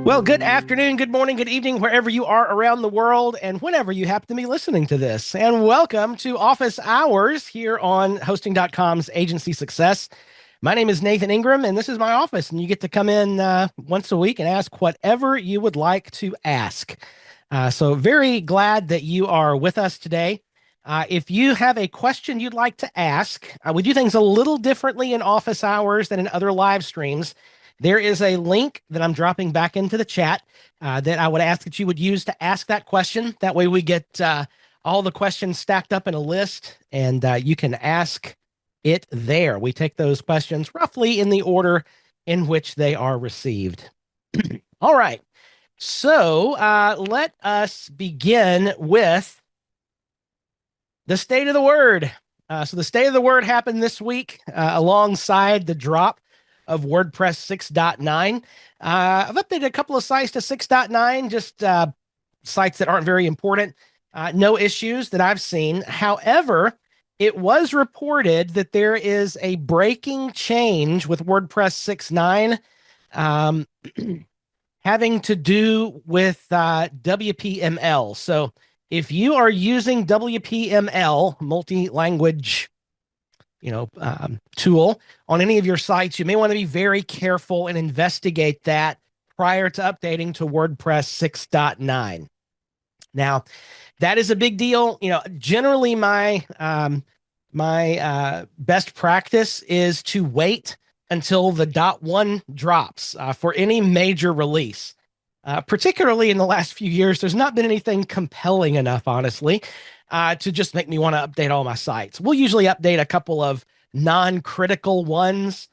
Well, good afternoon, good morning, good evening, wherever you are around the world and whenever you happen to be listening to this. And welcome to Office Hours here on Hosting.com's Agency Success. My name is Nathan Ingram, and this is my office. And you get to come in once a week and ask whatever you would like to ask. So, very glad that you are with us today. If you have a question you'd like to ask, we do things a little differently in office hours than in other live streams. There is a link that I'm dropping back into the chat that I would ask that you would use to ask that question. That way we get all the questions stacked up in a list, and you can ask it there. We take those questions roughly in the order in which they are received. All right. So let us begin with the state of the word. So the state of the word happened this week alongside the drop of WordPress 6.9. I've updated a couple of sites to 6.9, just sites that aren't very important. No issues that I've seen. However, it was reported that there is a breaking change with WordPress 6.9 having to do with WPML. So if you are using WPML, multi-language tool on any of your sites, you may want to be very careful and investigate that prior to updating to WordPress 6.9. Now, that is a big deal. Generally my best practice is to wait until the .1 drops for any major release. Particularly in the last few years, there's not been anything compelling enough, honestly, to just make me want to update all my sites. We'll usually update a couple of non-critical ones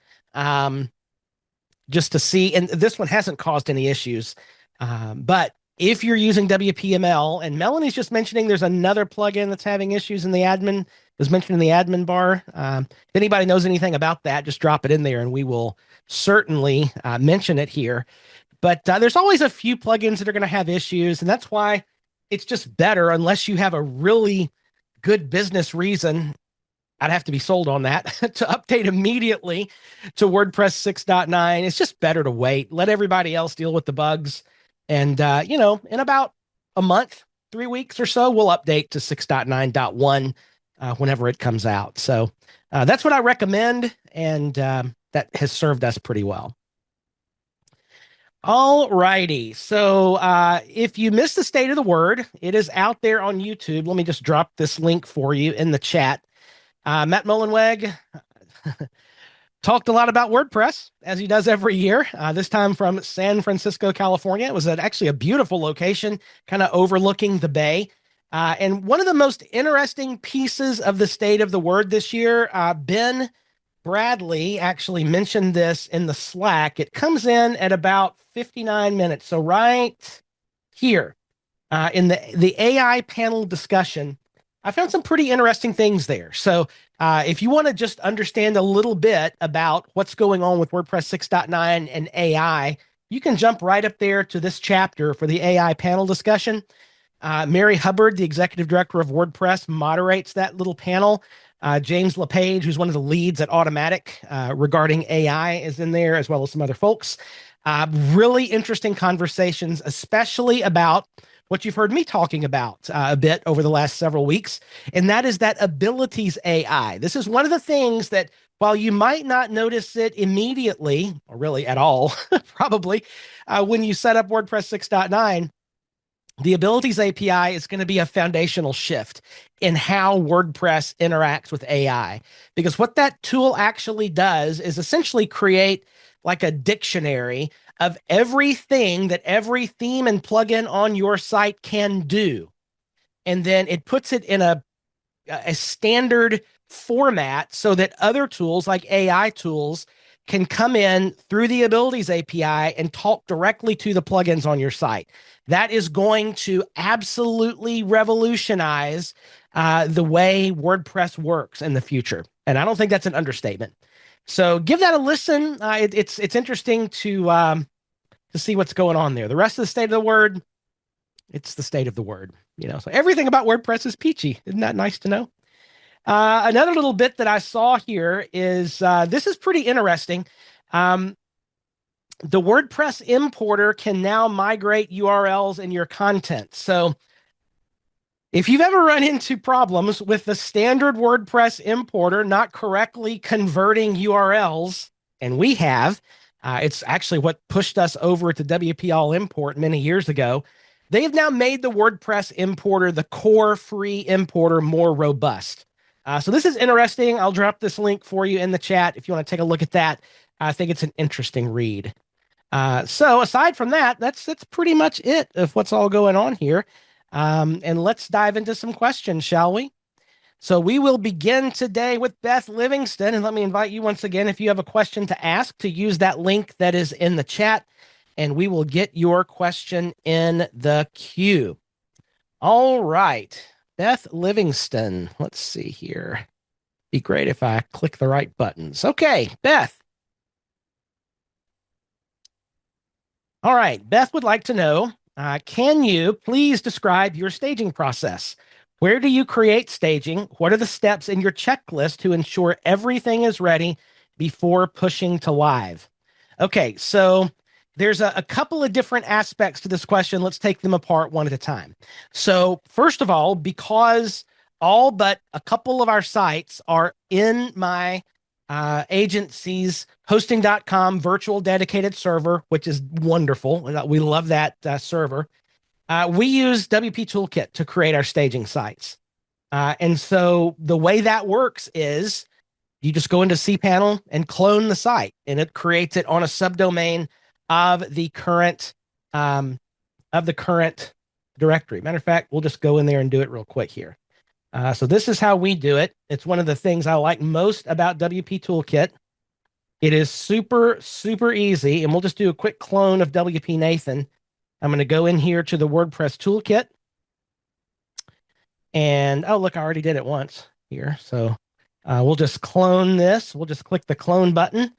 just to see. And this one hasn't caused any issues. But if you're using WPML, and Melanie's just mentioning there's another plugin that's having issues in the admin, was mentioned in the admin bar. If anybody knows anything about that, just drop it in there and we will certainly mention it here. But there's always a few plugins that are going to have issues, and that's why it's just better, unless you have a really good business reason, I'd have to be sold on that, to update immediately to WordPress 6.9. It's just better to wait, let everybody else deal with the bugs. And, in about a month, 3 weeks or so, we'll update to 6.9.1 whenever it comes out. So that's what I recommend, and that has served us pretty well. All righty. So if you missed the state of the word, it is out there on YouTube. Let me just drop this link for you in the chat. Matt Mullenweg talked a lot about WordPress, as he does every year, this time from San Francisco, California. It was actually a beautiful location, kind of overlooking the bay. And one of the most interesting pieces of the state of the word this year, Ben Bradley actually mentioned this in the Slack. It comes in at about 59 minutes. So right here in the AI panel discussion, I found some pretty interesting things there. So if you want to just understand a little bit about what's going on with WordPress 6.9 and AI, you can jump right up there to this chapter for the AI panel discussion. Mary Hubbard, the executive director of WordPress, moderates that little panel. James LePage, who's one of the leads at Automatic regarding AI, is in there, as well as some other folks. Really interesting conversations, especially about what you've heard me talking about a bit over the last several weeks, and that is that abilities AI. This is one of the things that, while you might not notice it immediately, or really at all, probably, when you set up WordPress 6.9, the abilities API is going to be a foundational shift in how WordPress interacts with AI. Because what that tool actually does is essentially create like a dictionary of everything that every theme and plugin on your site can do. And then it puts it in a standard format so that other tools like AI tools can come in through the abilities API and talk directly to the plugins on your site. That is going to absolutely revolutionize the way WordPress works in the future. And I don't think that's an understatement. So give that a listen. It's interesting to see what's going on there. The rest of the state of the word, it's the state of the word. So everything about WordPress is peachy. Isn't that nice to know? Another little bit that I saw here is this is pretty interesting. the WordPress importer can now migrate URLs in your content. So if you've ever run into problems with the standard WordPress importer not correctly converting URLs, and we have, it's actually what pushed us over to WP All Import many years ago. They've now made the WordPress importer, the core free importer, more robust. So this is interesting. I'll drop this link for you in the chat if you want to take a look at that. I think it's an interesting read. So aside from that, that's pretty much it of what's all going on here. And let's dive into some questions, shall we? So we will begin today with Beth Livingston. And let me invite you once again, if you have a question to ask, to use that link that is in the chat, and we will get your question in the queue. All right, Beth Livingston. Let's see here. Be great if I click the right buttons. Okay, Beth. All right, Beth would like to know, can you please describe your staging process? Where do you create staging? What are the steps in your checklist to ensure everything is ready before pushing to live? Okay, so there's a couple of different aspects to this question. Let's take them apart one at a time. So first of all, because all but a couple of our sites are in my agency's hosting.com virtual dedicated server, which is wonderful. We love that server. We use WP Toolkit to create our staging sites. And so the way that works is you just go into cPanel and clone the site, and it creates it on a subdomain of the current directory. Matter of fact, we'll just go in there and do it real quick here. So this is how we do it. It's one of the things I like most about WP Toolkit. It is super, super easy. And we'll just do a quick clone of WP Nathan. I'm going to go in here to the WordPress Toolkit. And, oh, look, I already did it once here. So we'll just clone this. We'll just click the clone button,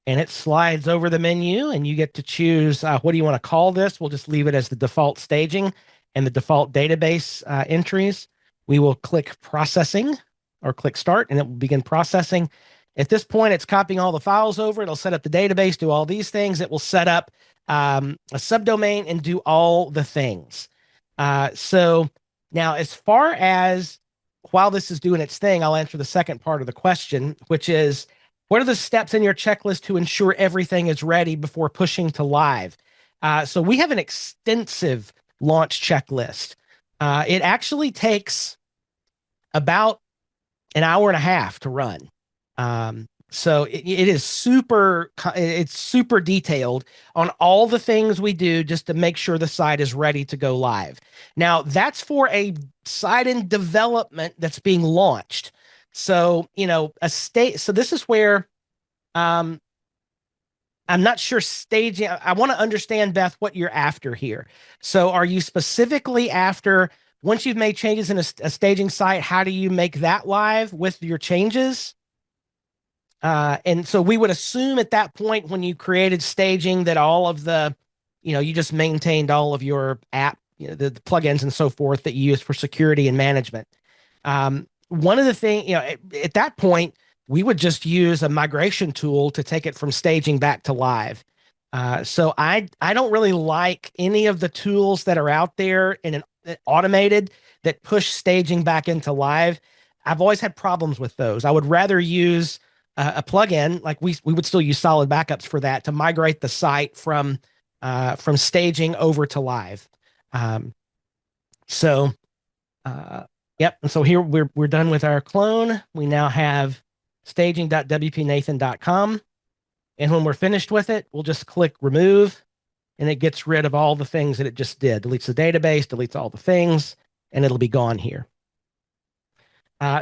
and it slides over the menu, and you get to choose what do you want to call this. We'll just leave it as the default staging and the default database entries. We will click processing or click start, and it will begin processing. At this point, it's copying all the files over. It'll set up the database, do all these things. It will set up a subdomain and do all the things. So now, as far as while this is doing its thing, I'll answer the second part of the question, which is, what are the steps in your checklist to ensure everything is ready before pushing to live? So we have an extensive launch checklist. It actually takes about an hour and a half to run. So it is super detailed on all the things we do just to make sure the site is ready to go live. Now, that's for a site in development that's being launched. So, so this is where I'm not sure staging. I want to understand, Beth, what you're after here. So are you specifically after, once you've made changes in a staging site, how do you make that live with your changes? And so we would assume at that point when you created staging that all of the, you just maintained all of your app, the plugins and so forth that you use for security and management. One of the things, at that point, we would just use a migration tool to take it from staging back to live. So I don't really like any of the tools that are out there in an automated that push staging back into live. I've always had problems with those. I would rather use a plugin, like we would still use Solid Backups for that, to migrate the site from staging over to live. Yep. And so here we're done with our clone. We now have staging.wpnathan.com. And when we're finished with it, we'll just click remove, and it gets rid of all the things that it just did. Deletes the database, deletes all the things, and it'll be gone here.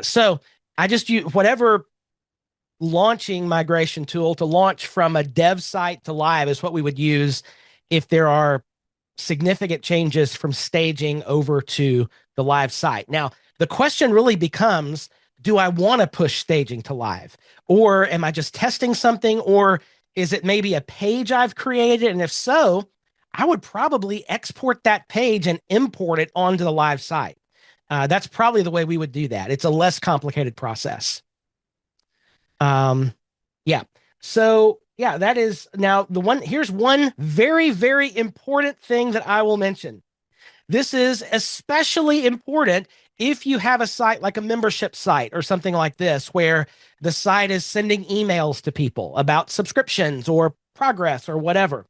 So I just use whatever launching migration tool to launch from a dev site to live is what we would use if there are significant changes from staging over to the live site. Now, the question really becomes, do I want to push staging to live? Or am I just testing something? Or is it maybe a page I've created? And if so, I would probably export that page and import it onto the live site. That's probably the way we would do that. It's a less complicated process. Yeah. So Yeah, that is now the one. Here's one very, very important thing that I will mention. This is especially important if you have a site like a membership site or something like this, where the site is sending emails to people about subscriptions or progress or whatever.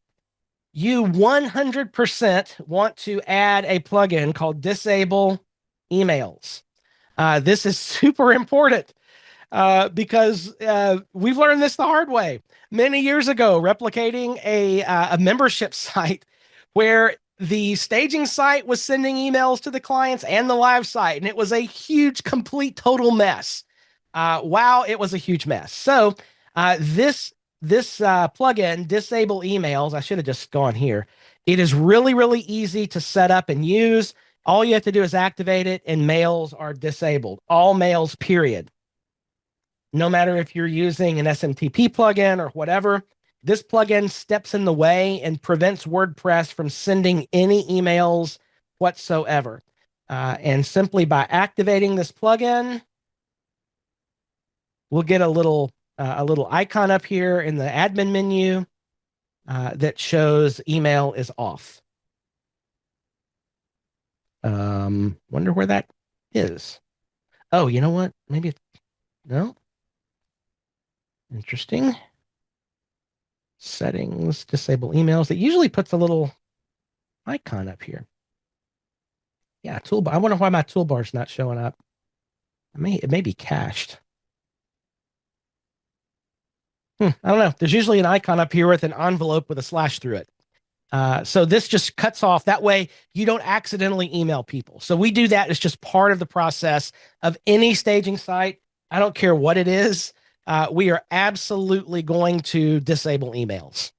You 100% want to add a plugin called Disable Emails. This is super important because we've learned this the hard way. Many years ago, replicating a membership site where the staging site was sending emails to the clients and the live site, and it was a huge, complete, total mess. Wow, it was a huge mess. So this plugin, Disable Emails, I should have just gone here. It is really, really easy to set up and use. All you have to do is activate it, and mails are disabled. All mails, period. No matter if you're using an SMTP plugin or whatever, this plugin steps in the way and prevents WordPress from sending any emails whatsoever. And simply by activating this plugin, we'll get a little icon up here in the admin menu that shows email is off. Wonder where that is. Oh, you know what? Maybe no. Interesting. Settings, disable emails. It usually puts a little icon up here. Yeah, toolbar. I wonder why my toolbar's not showing up. It may be cached. I don't know. There's usually an icon up here with an envelope with a slash through it. So this just cuts off. That way you don't accidentally email people. So we do that. It's just part of the process of any staging site. I don't care what it is. We are absolutely going to disable emails.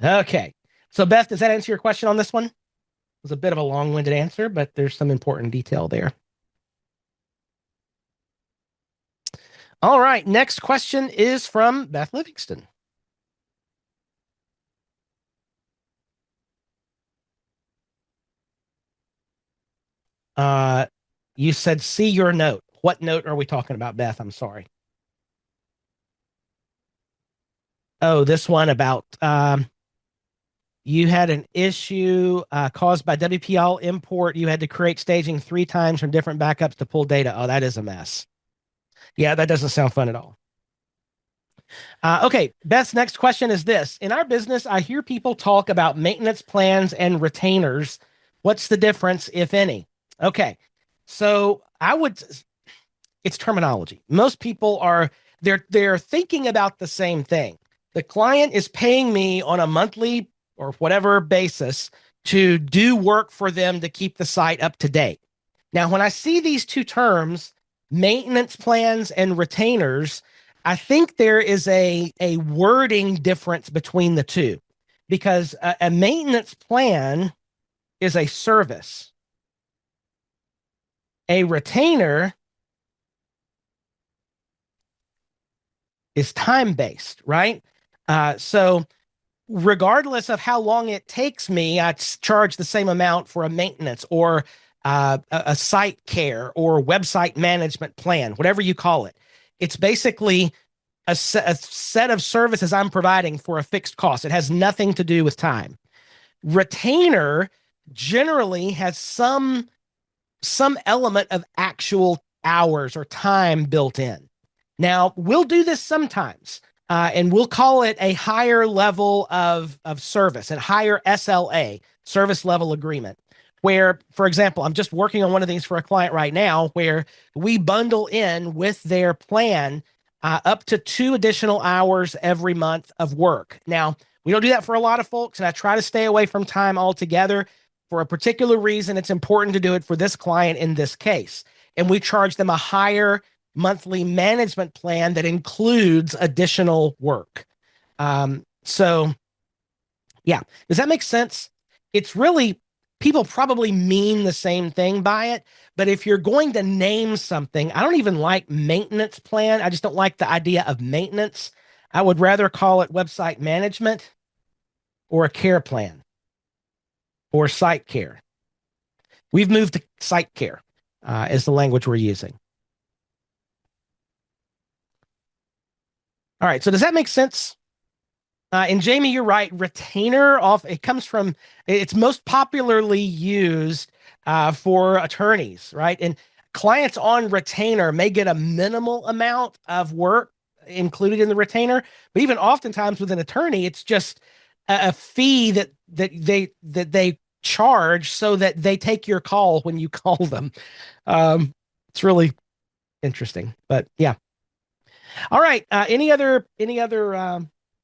Okay. So Beth, does that answer your question on this one? It was a bit of a long-winded answer, but there's some important detail there. All right. Next question is from Beth Livingston. You said, see your note. What note are we talking about, Beth? I'm sorry. Oh, this one about you had an issue caused by WPL import. You had to create staging 3 times from different backups to pull data. Oh, that is a mess. Yeah, that doesn't sound fun at all. Okay, Beth's next question is this. In our business, I hear people talk about maintenance plans and retainers. What's the difference, if any? Okay, so it's terminology. Most people are they're thinking about the same thing. The client is paying me on a monthly or whatever basis to do work for them to keep the site up to date. Now, when I see these two terms, maintenance plans and retainers, I think there is a wording difference between the two because a maintenance plan is a service. A retainer is time based, right? So regardless of how long it takes me, I charge the same amount for a maintenance or a site care or website management plan, whatever you call it. It's basically a set of services I'm providing for a fixed cost. It has nothing to do with time. Retainer generally has some element of actual hours or time built in. Now, we'll do this sometimes, and we'll call it a higher level of service and higher SLA, service level agreement, where, for example, I'm just working on one of these for a client right now where we bundle in with their plan up to 2 additional hours every month of work. Now, we don't do that for a lot of folks, and I try to stay away from time altogether. For a particular reason, it's important to do it for this client in this case. And we charge them a higher monthly management plan that includes additional work. So, yeah, does that make sense? It's really, people probably mean the same thing by it. But if you're going to name something, I don't even like maintenance plan. I just don't like the idea of maintenance. I would rather call it website management or a care plan or site care. We've moved to site care as the language we're using. All right. So does that make sense? And Jamie, you're right. Retainer off it comes from it's most popularly used for attorneys, right? And clients on retainer may get a minimal amount of work included in the retainer, but even oftentimes with an attorney, it's just a fee that they charge so that they take your call when you call them. It's really interesting, but yeah. All right. Any other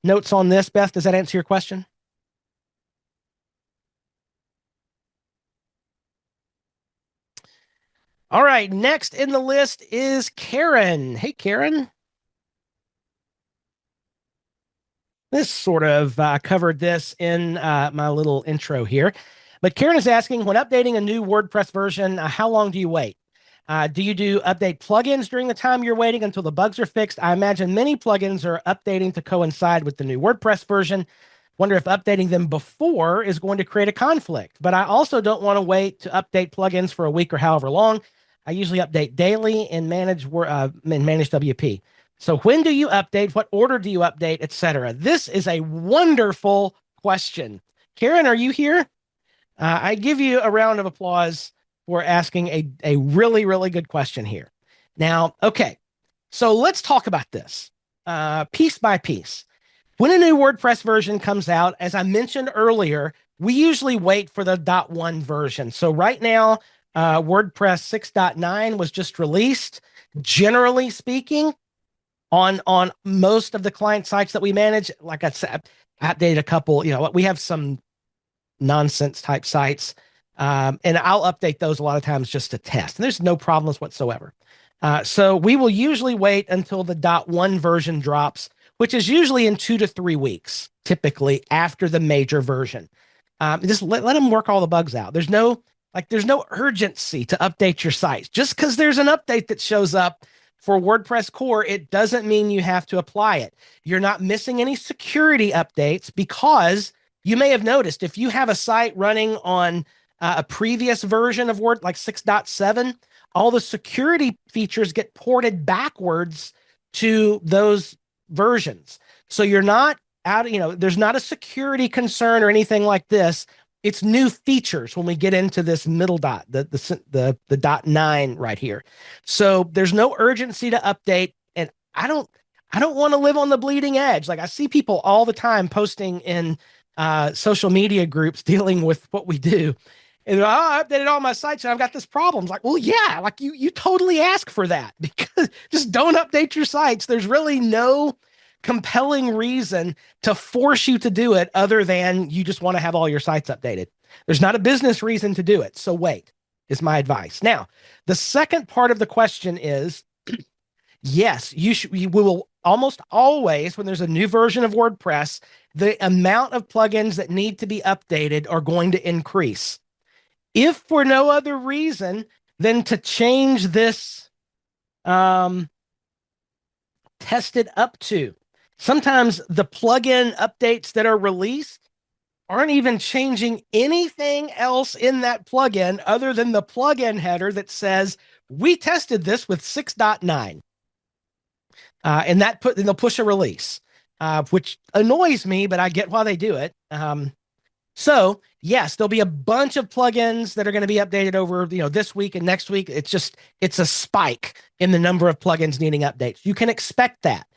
notes on this, Beth? Does that answer your question? All right. Next in the list is Karen. Hey, Karen. This sort of covered this in my little intro here. But Karen is asking, when updating a new WordPress version, how long do you wait? Do you do update plugins during the time you're waiting until the bugs are fixed? I imagine many plugins are updating to coincide with the new WordPress version. Wonder if updating them before is going to create a conflict. But I also don't want to wait to update plugins for a week or however long. I usually update daily and manage WP. So when do you update? What order do you update, etc.? This is a wonderful question. Karen, are you here? I give you a round of applause for asking a really, really good question here. Now, okay, so let's talk about this piece by piece. When a new WordPress version comes out, as I mentioned earlier, we usually wait for the .1 version. So right now, WordPress 6.9 was just released. Generally speaking, on most of the client sites that we manage, like I said, I updated a couple. We have some nonsense type sites. And I'll update those a lot of times just to test. And there's no problems whatsoever. So we will usually wait until the .1 version drops, which is usually in 2 to 3 weeks, typically after the major version. Just let them work all the bugs out. There's no urgency to update your site. Just because there's an update that shows up for WordPress core, it doesn't mean you have to apply it. You're not missing any security updates because you may have noticed if you have a site running on a previous version of Word, like 6.7, all the security features get ported backwards to those versions. So you're not there's not a security concern or anything like this. It's new features when we get into this middle dot, the dot nine right here. So there's no urgency to update. And I don't want to live on the bleeding edge. Like I see people all the time posting in social media groups dealing with what we do. And I updated all my sites and I've got this problem. It's like, well, yeah, like you totally ask for that because just don't update your sites. There's really no compelling reason to force you to do it other than you just want to have all your sites updated. There's not a business reason to do it. So wait, is my advice. Now, the second part of the question is yes, we will almost always, when there's a new version of WordPress, the amount of plugins that need to be updated are going to increase. If for no other reason than to change this tested up to. Sometimes the plugin updates that are released aren't even changing anything else in that plugin other than the plugin header that says, we tested this with 6.9. And they'll push a release, which annoys me, but I get why they do it. So yes, there'll be a bunch of plugins that are going to be updated over, this week and next week. It's a spike in the number of plugins needing updates. You can expect that.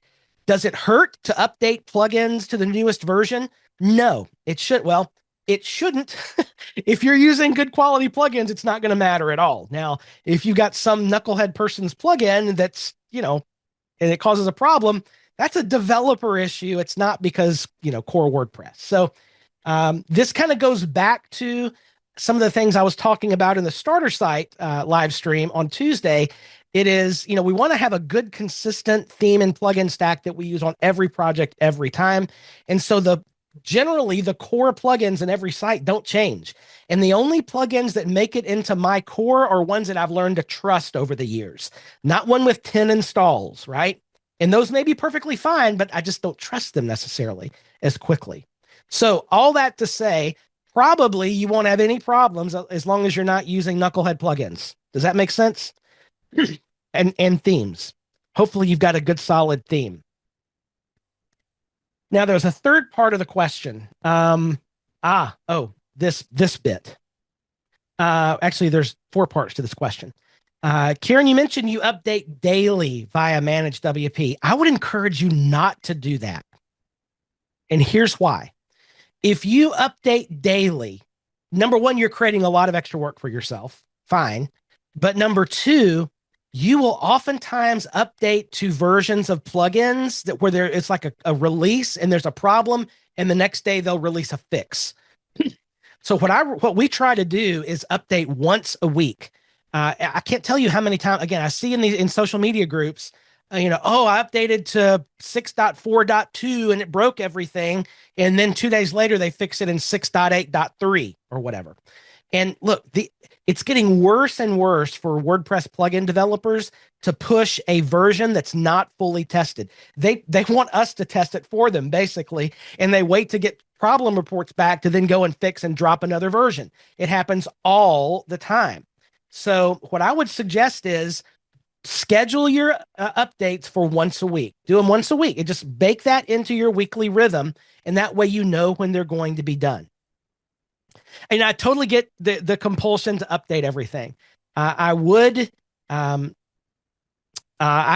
Does it hurt to update plugins to the newest version? No, it should. Well, it shouldn't. If you're using good quality plugins, it's not going to matter at all. Now, if you got some knucklehead person's plugin that's, and it causes a problem, that's a developer issue. It's not because, core WordPress. So this kind of goes back to some of the things I was talking about in the starter site live stream on Tuesday. It is, we want to have a good, consistent theme and plugin stack that we use on every project every time. And so generally the core plugins in every site don't change. And the only plugins that make it into my core are ones that I've learned to trust over the years, not one with 10 installs, right? And those may be perfectly fine, but I just don't trust them necessarily as quickly. So all that to say, probably you won't have any problems as long as you're not using knucklehead plugins. Does that make sense? And themes. Hopefully you've got a good solid theme. Now there's a third part of the question. This bit. Actually, there's four parts to this question. Karen, you mentioned you update daily via Managed WP. I would encourage you not to do that. And here's why. If you update daily, number one, you're creating a lot of extra work for yourself. Fine. But number two, you will oftentimes update to versions of plugins that where it's like a release and there's a problem, and the next day they'll release a fix. So what we try to do is update once a week. I can't tell you how many times. Again, I see in social media groups, I updated to 6.4.2 and it broke everything, and then 2 days later they fix it in 6.8.3 or whatever. And look, it's getting worse and worse for WordPress plugin developers to push a version that's not fully tested. They want us to test it for them, basically, and they wait to get problem reports back to then go and fix and drop another version. It happens all the time. So what I would suggest is schedule your updates for once a week. Do them once a week and just bake that into your weekly rhythm, and that way you know when they're going to be done. And I totally get the compulsion to update everything. I would. I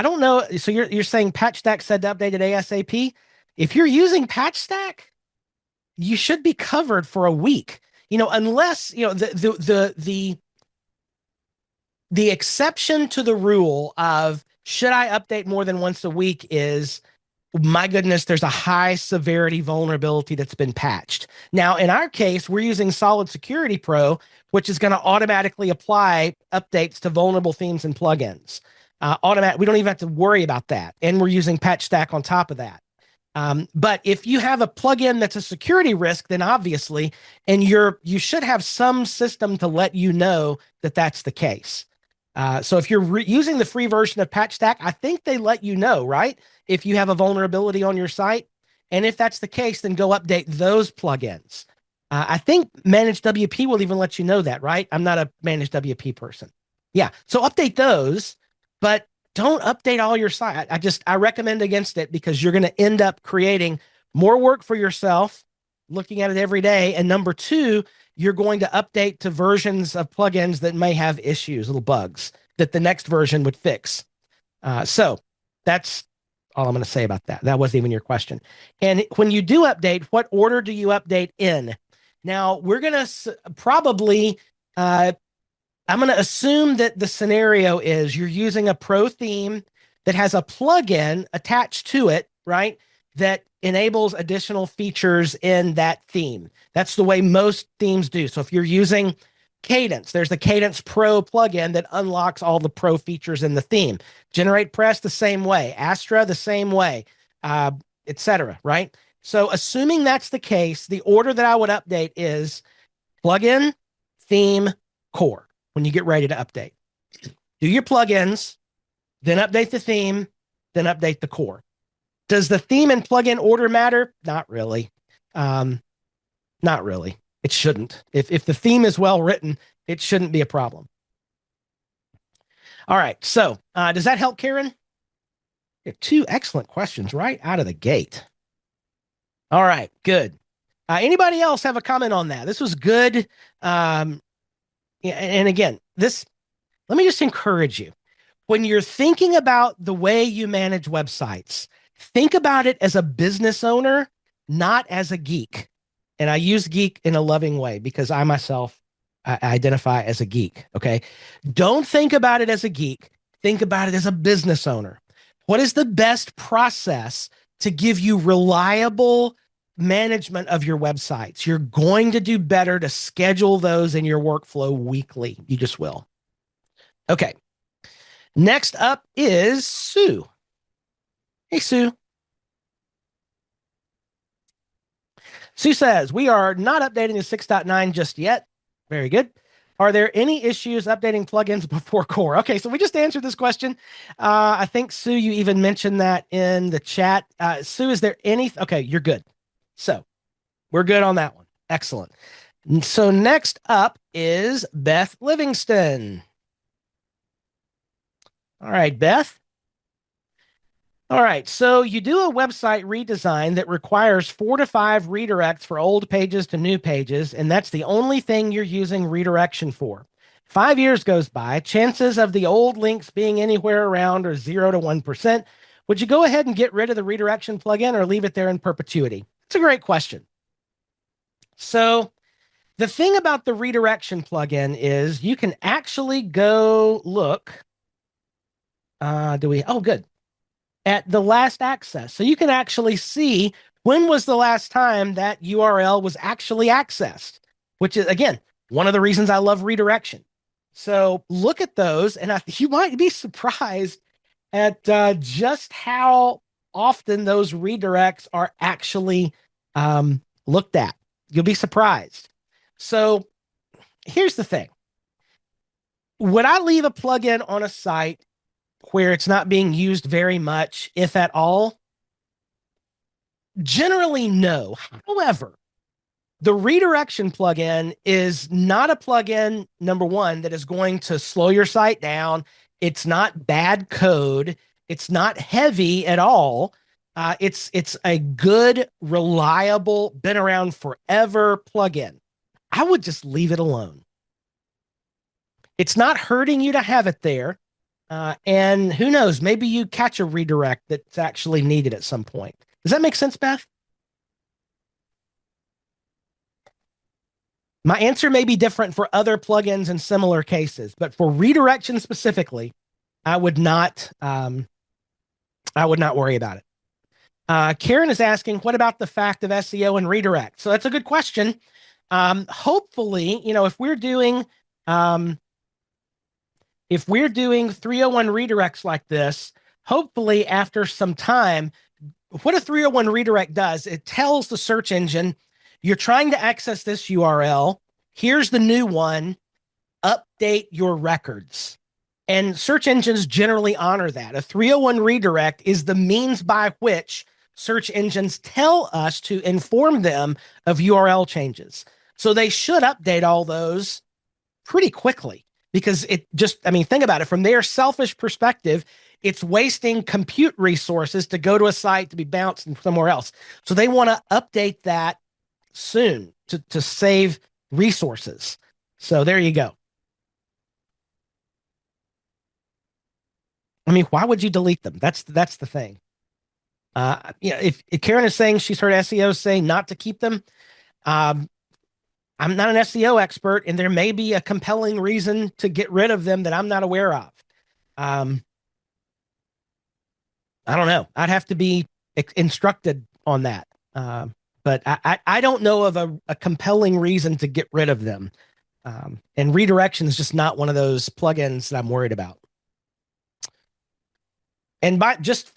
don't know. So you're saying PatchStack said to update it ASAP. If you're using PatchStack, you should be covered for a week. Unless the exception to the rule of should I update more than once a week is, my goodness, there's a high severity vulnerability that's been patched. Now, in our case, we're using Solid Security Pro, which is going to automatically apply updates to vulnerable themes and plugins. We don't even have to worry about that. And we're using PatchStack on top of that. But if you have a plugin that's a security risk, then obviously, and you should have some system to let you know that that's the case. So if you're using the free version of PatchStack, I think they let you know, right? If you have a vulnerability on your site. And if that's the case, then go update those plugins. I think Managed WP will even let you know that, right? I'm not a Managed WP person. Yeah. So update those, but don't update all your site. I recommend against it because you're going to end up creating more work for yourself, looking at it every day. And number two, you're going to update to versions of plugins that may have issues, little bugs that the next version would fix. So that's all I'm going to say about that. That wasn't even your question. And when you do update, what order do you update in? Now, we're going to probably, I'm going to assume that the scenario is you're using a pro theme that has a plugin attached to it, right? That enables additional features in that theme. That's the way most themes do. So if you're using Cadence, there's the Cadence Pro plugin that unlocks all the pro features in the theme. GeneratePress the same way, Astra the same way, etc. Right? So assuming that's the case, the order that I would update is plugin, theme, core when you get ready to update. Do your plugins, then update the theme, then update the core. Does the theme and plugin order matter? Not really. Not really. It shouldn't. If the theme is well written, it shouldn't be a problem. All right. So does that help, Karen? You have two excellent questions right out of the gate. All right. Good. Anybody else have a comment on that? This was good. And again, let me just encourage you. When you're thinking about the way you manage websites, think about it as a business owner, not as a geek. And I use geek in a loving way because I myself identify as a geek. Okay. Don't think about it as a geek. Think about it as a business owner. What is the best process to give you reliable management of your websites? You're going to do better to schedule those in your workflow weekly. You just will. Okay. Next up is Sue. Hey, Sue. Sue says, we are not updating to 6.9 just yet. Very good. Are there any issues updating plugins before core? Okay, so we just answered this question. I think, Sue, you even mentioned that in the chat. Sue, is there any? Okay, you're good. So we're good on that one. Excellent. So next up is Beth Livingston. All right, Beth. All right, so you do a website redesign that requires 4 to 5 redirects for old pages to new pages, and that's the only thing you're using redirection for. 5 years goes by, chances of the old links being anywhere around are 0 to 1%. Would you go ahead and get rid of the redirection plugin or leave it there in perpetuity? It's a great question. So the thing about the redirection plugin is you can actually go look. Oh, good. At the last access. So you can actually see when was the last time that URL was actually accessed, which is, again, one of the reasons I love redirection. So look at those, and you might be surprised at just how often those redirects are actually looked at. You'll be surprised. So here's the thing. Would I leave a plugin on a site where it's not being used very much, if at all? Generally, no. However, the redirection plugin is not a plugin, number one, that is going to slow your site down. It's not bad code. It's not heavy at all. It's a good, reliable, been around forever plugin. I would just leave it alone. It's not hurting you to have it there. And who knows, maybe you catch a redirect that's actually needed at some point. Does that make sense, Beth? My answer may be different for other plugins in similar cases, but for redirection specifically, I would not worry about it. Karen is asking, what about the fact of SEO and redirect? So that's a good question. Hopefully, if we're doing 301 redirects like this, hopefully after some time, what a 301 redirect does, it tells the search engine, you're trying to access this URL. Here's the new one. Update your records. And search engines generally honor that. A 301 redirect is the means by which search engines tell us to inform them of URL changes. So they should update all those pretty quickly, because think about it. From their selfish perspective, it's wasting compute resources to go to a site to be bounced somewhere else. So they want to update that soon to save resources. So there you go. I mean, why would you delete them? That's the thing. If Karen is saying she's heard SEOs say not to keep them, I'm not an SEO expert, and there may be a compelling reason to get rid of them that I'm not aware of. I don't know. I'd have to be instructed on that. But I don't know of a compelling reason to get rid of them. And redirection is just not one of those plugins that I'm worried about. And we're just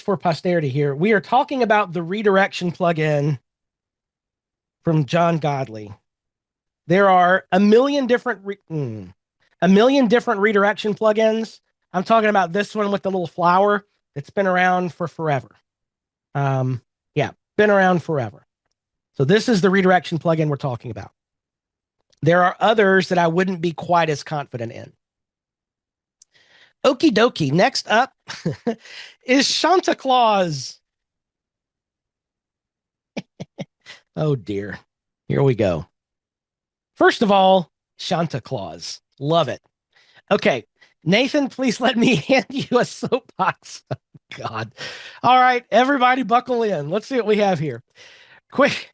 for posterity here, we are talking about the redirection plugin from John Godley. There are a million different redirection plugins. I'm talking about this one with the little flower that's been around for forever. Been around forever. So this is the redirection plugin we're talking about. There are others that I wouldn't be quite as confident in. Okie dokie. Next up is Santa Claus. Oh dear. Here we go. First of all, Santa Claus. Love it. Okay. Nathan, please let me hand you a soapbox. Oh, God. All right, everybody buckle in. Let's see what we have here. Quick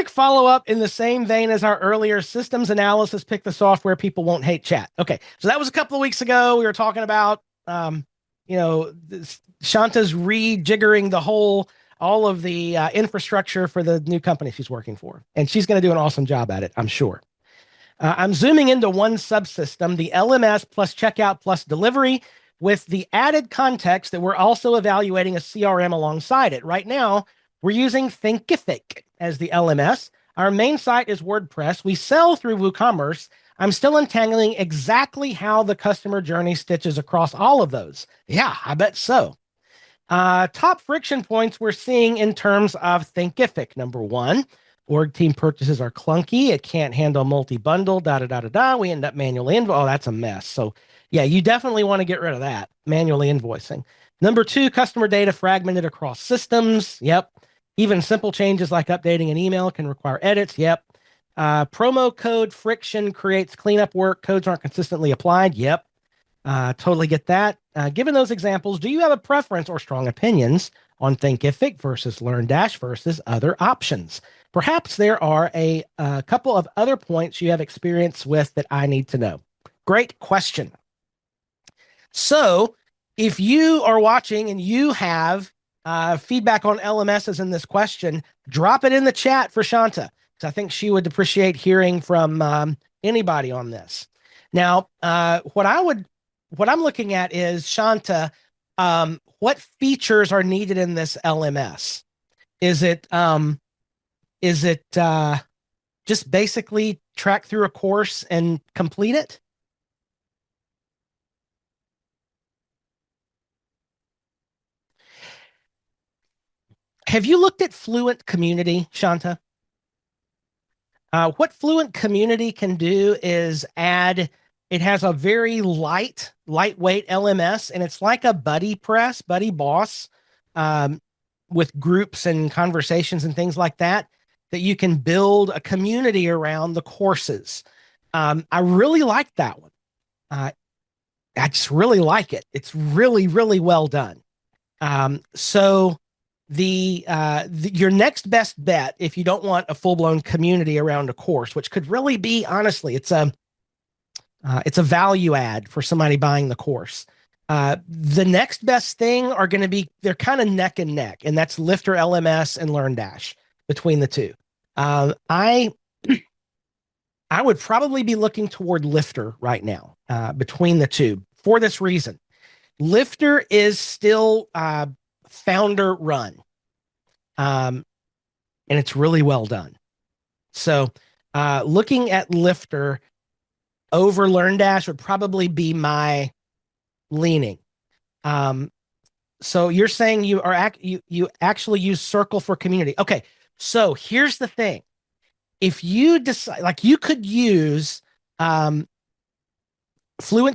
follow-up in the same vein as our earlier systems analysis, pick the software people won't hate chat. Okay, so that was a couple of weeks ago. We were talking about, Shanta's rejiggering all of the infrastructure for the new company she's working for. And she's going to do an awesome job at it, I'm sure. I'm zooming into one subsystem, the LMS plus checkout plus delivery, with the added context that we're also evaluating a CRM alongside it. Right now, we're using Thinkific as the LMS. Our main site is WordPress. We sell through WooCommerce. I'm still untangling exactly how the customer journey stitches across all of those. Yeah, I bet so. Top friction points we're seeing in terms of Thinkific. Number one, Org team purchases are clunky. It can't handle multi-bundle, da da da da da. We end up manually invoicing. Oh, that's a mess. So yeah, you definitely want to get rid of that, manually invoicing. Number two, customer data fragmented across systems. Yep. Even simple changes like updating an email can require edits. Yep. Promo code friction creates cleanup work. Codes aren't consistently applied. Yep. Totally get that. Given those examples, do you have a preference or strong opinions on Thinkific versus LearnDash versus other options? Perhaps there are a couple of other points you have experience with that I need to know. Great question. So, if you are watching and you have feedback on LMSs in this question, drop it in the chat for Shanta, because I think she would appreciate hearing from anybody on this. Now, what I'm looking at is Shanta. What features are needed in this LMS? Is it just basically track through a course and complete it? Have you looked at Fluent Community, Shanta? What Fluent Community can do is add, it has a very lightweight LMS, and it's like a buddy press, buddy boss, um, with groups and conversations and things like that, that you can build a community around the courses. I really like that one. I just really like it. It's really, really well done. So your next best bet, if you don't want a full-blown community around a course, which could really be, honestly, it's a value add for somebody buying the course. The next best thing are going to be, they're kind of neck and neck, and that's Lifter LMS and LearnDash between the two. I would probably be looking toward Lifter right now, between the two, for this reason. Lifter is still founder run, and it's really well done. So looking at Lifter over LearnDash would probably be my leaning. So you're saying you actually use Circle for community. Okay, so here's the thing. If you decide, like, you could use Fluent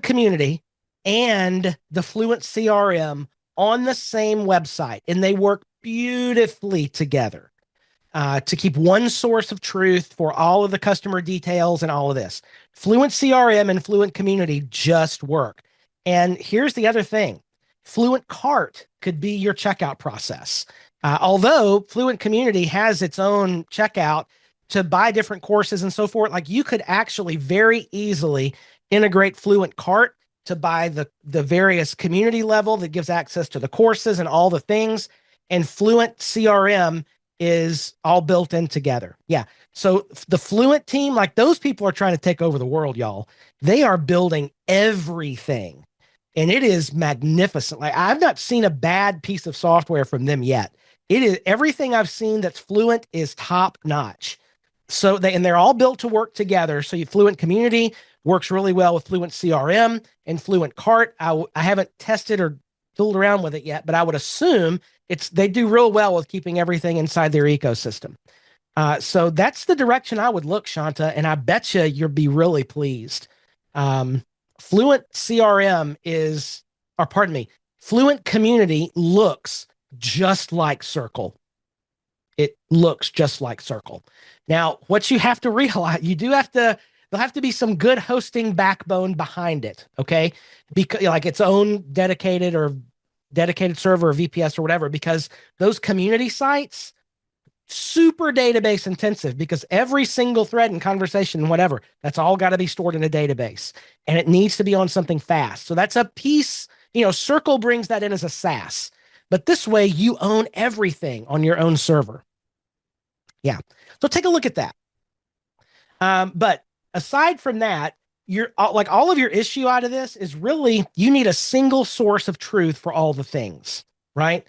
Community and the Fluent CRM on the same website, and they work beautifully together to keep one source of truth for all of the customer details and all of this. Fluent CRM and Fluent Community just work. And here's the other thing. Fluent Cart could be your checkout process. Although Fluent Community has its own checkout to buy different courses and so forth, like, you could actually very easily integrate Fluent Cart to buy the various community level that gives access to the courses and all the things. And Fluent CRM is all built in together. Yeah. So the Fluent team, like, those people are trying to take over the world, y'all. They are building everything, and it is magnificent. Like, I've not seen a bad piece of software from them yet. It is, everything I've seen that's Fluent is top notch. So they're all built to work together. So Fluent Community works really well with Fluent CRM and Fluent Cart. I haven't tested or fooled around with it yet, but I would assume they do real well with keeping everything inside their ecosystem. So that's the direction I would look, Shanta, and I bet you'll be really pleased. Fluent CRM Fluent Community looks just like Circle. It looks just like Circle. Now, what you have to realize, there'll have to be some good hosting backbone behind it, okay? Because, like, its own dedicated server or VPS or whatever, because those community sites, super database intensive, because every single thread and conversation and whatever, that's all got to be stored in a database, and it needs to be on something fast. So that's a piece, Circle brings that in as a SaaS, but this way you own everything on your own server. Yeah. So take a look at that. But aside from that, all of your issue out of this is really, you need a single source of truth for all the things, right?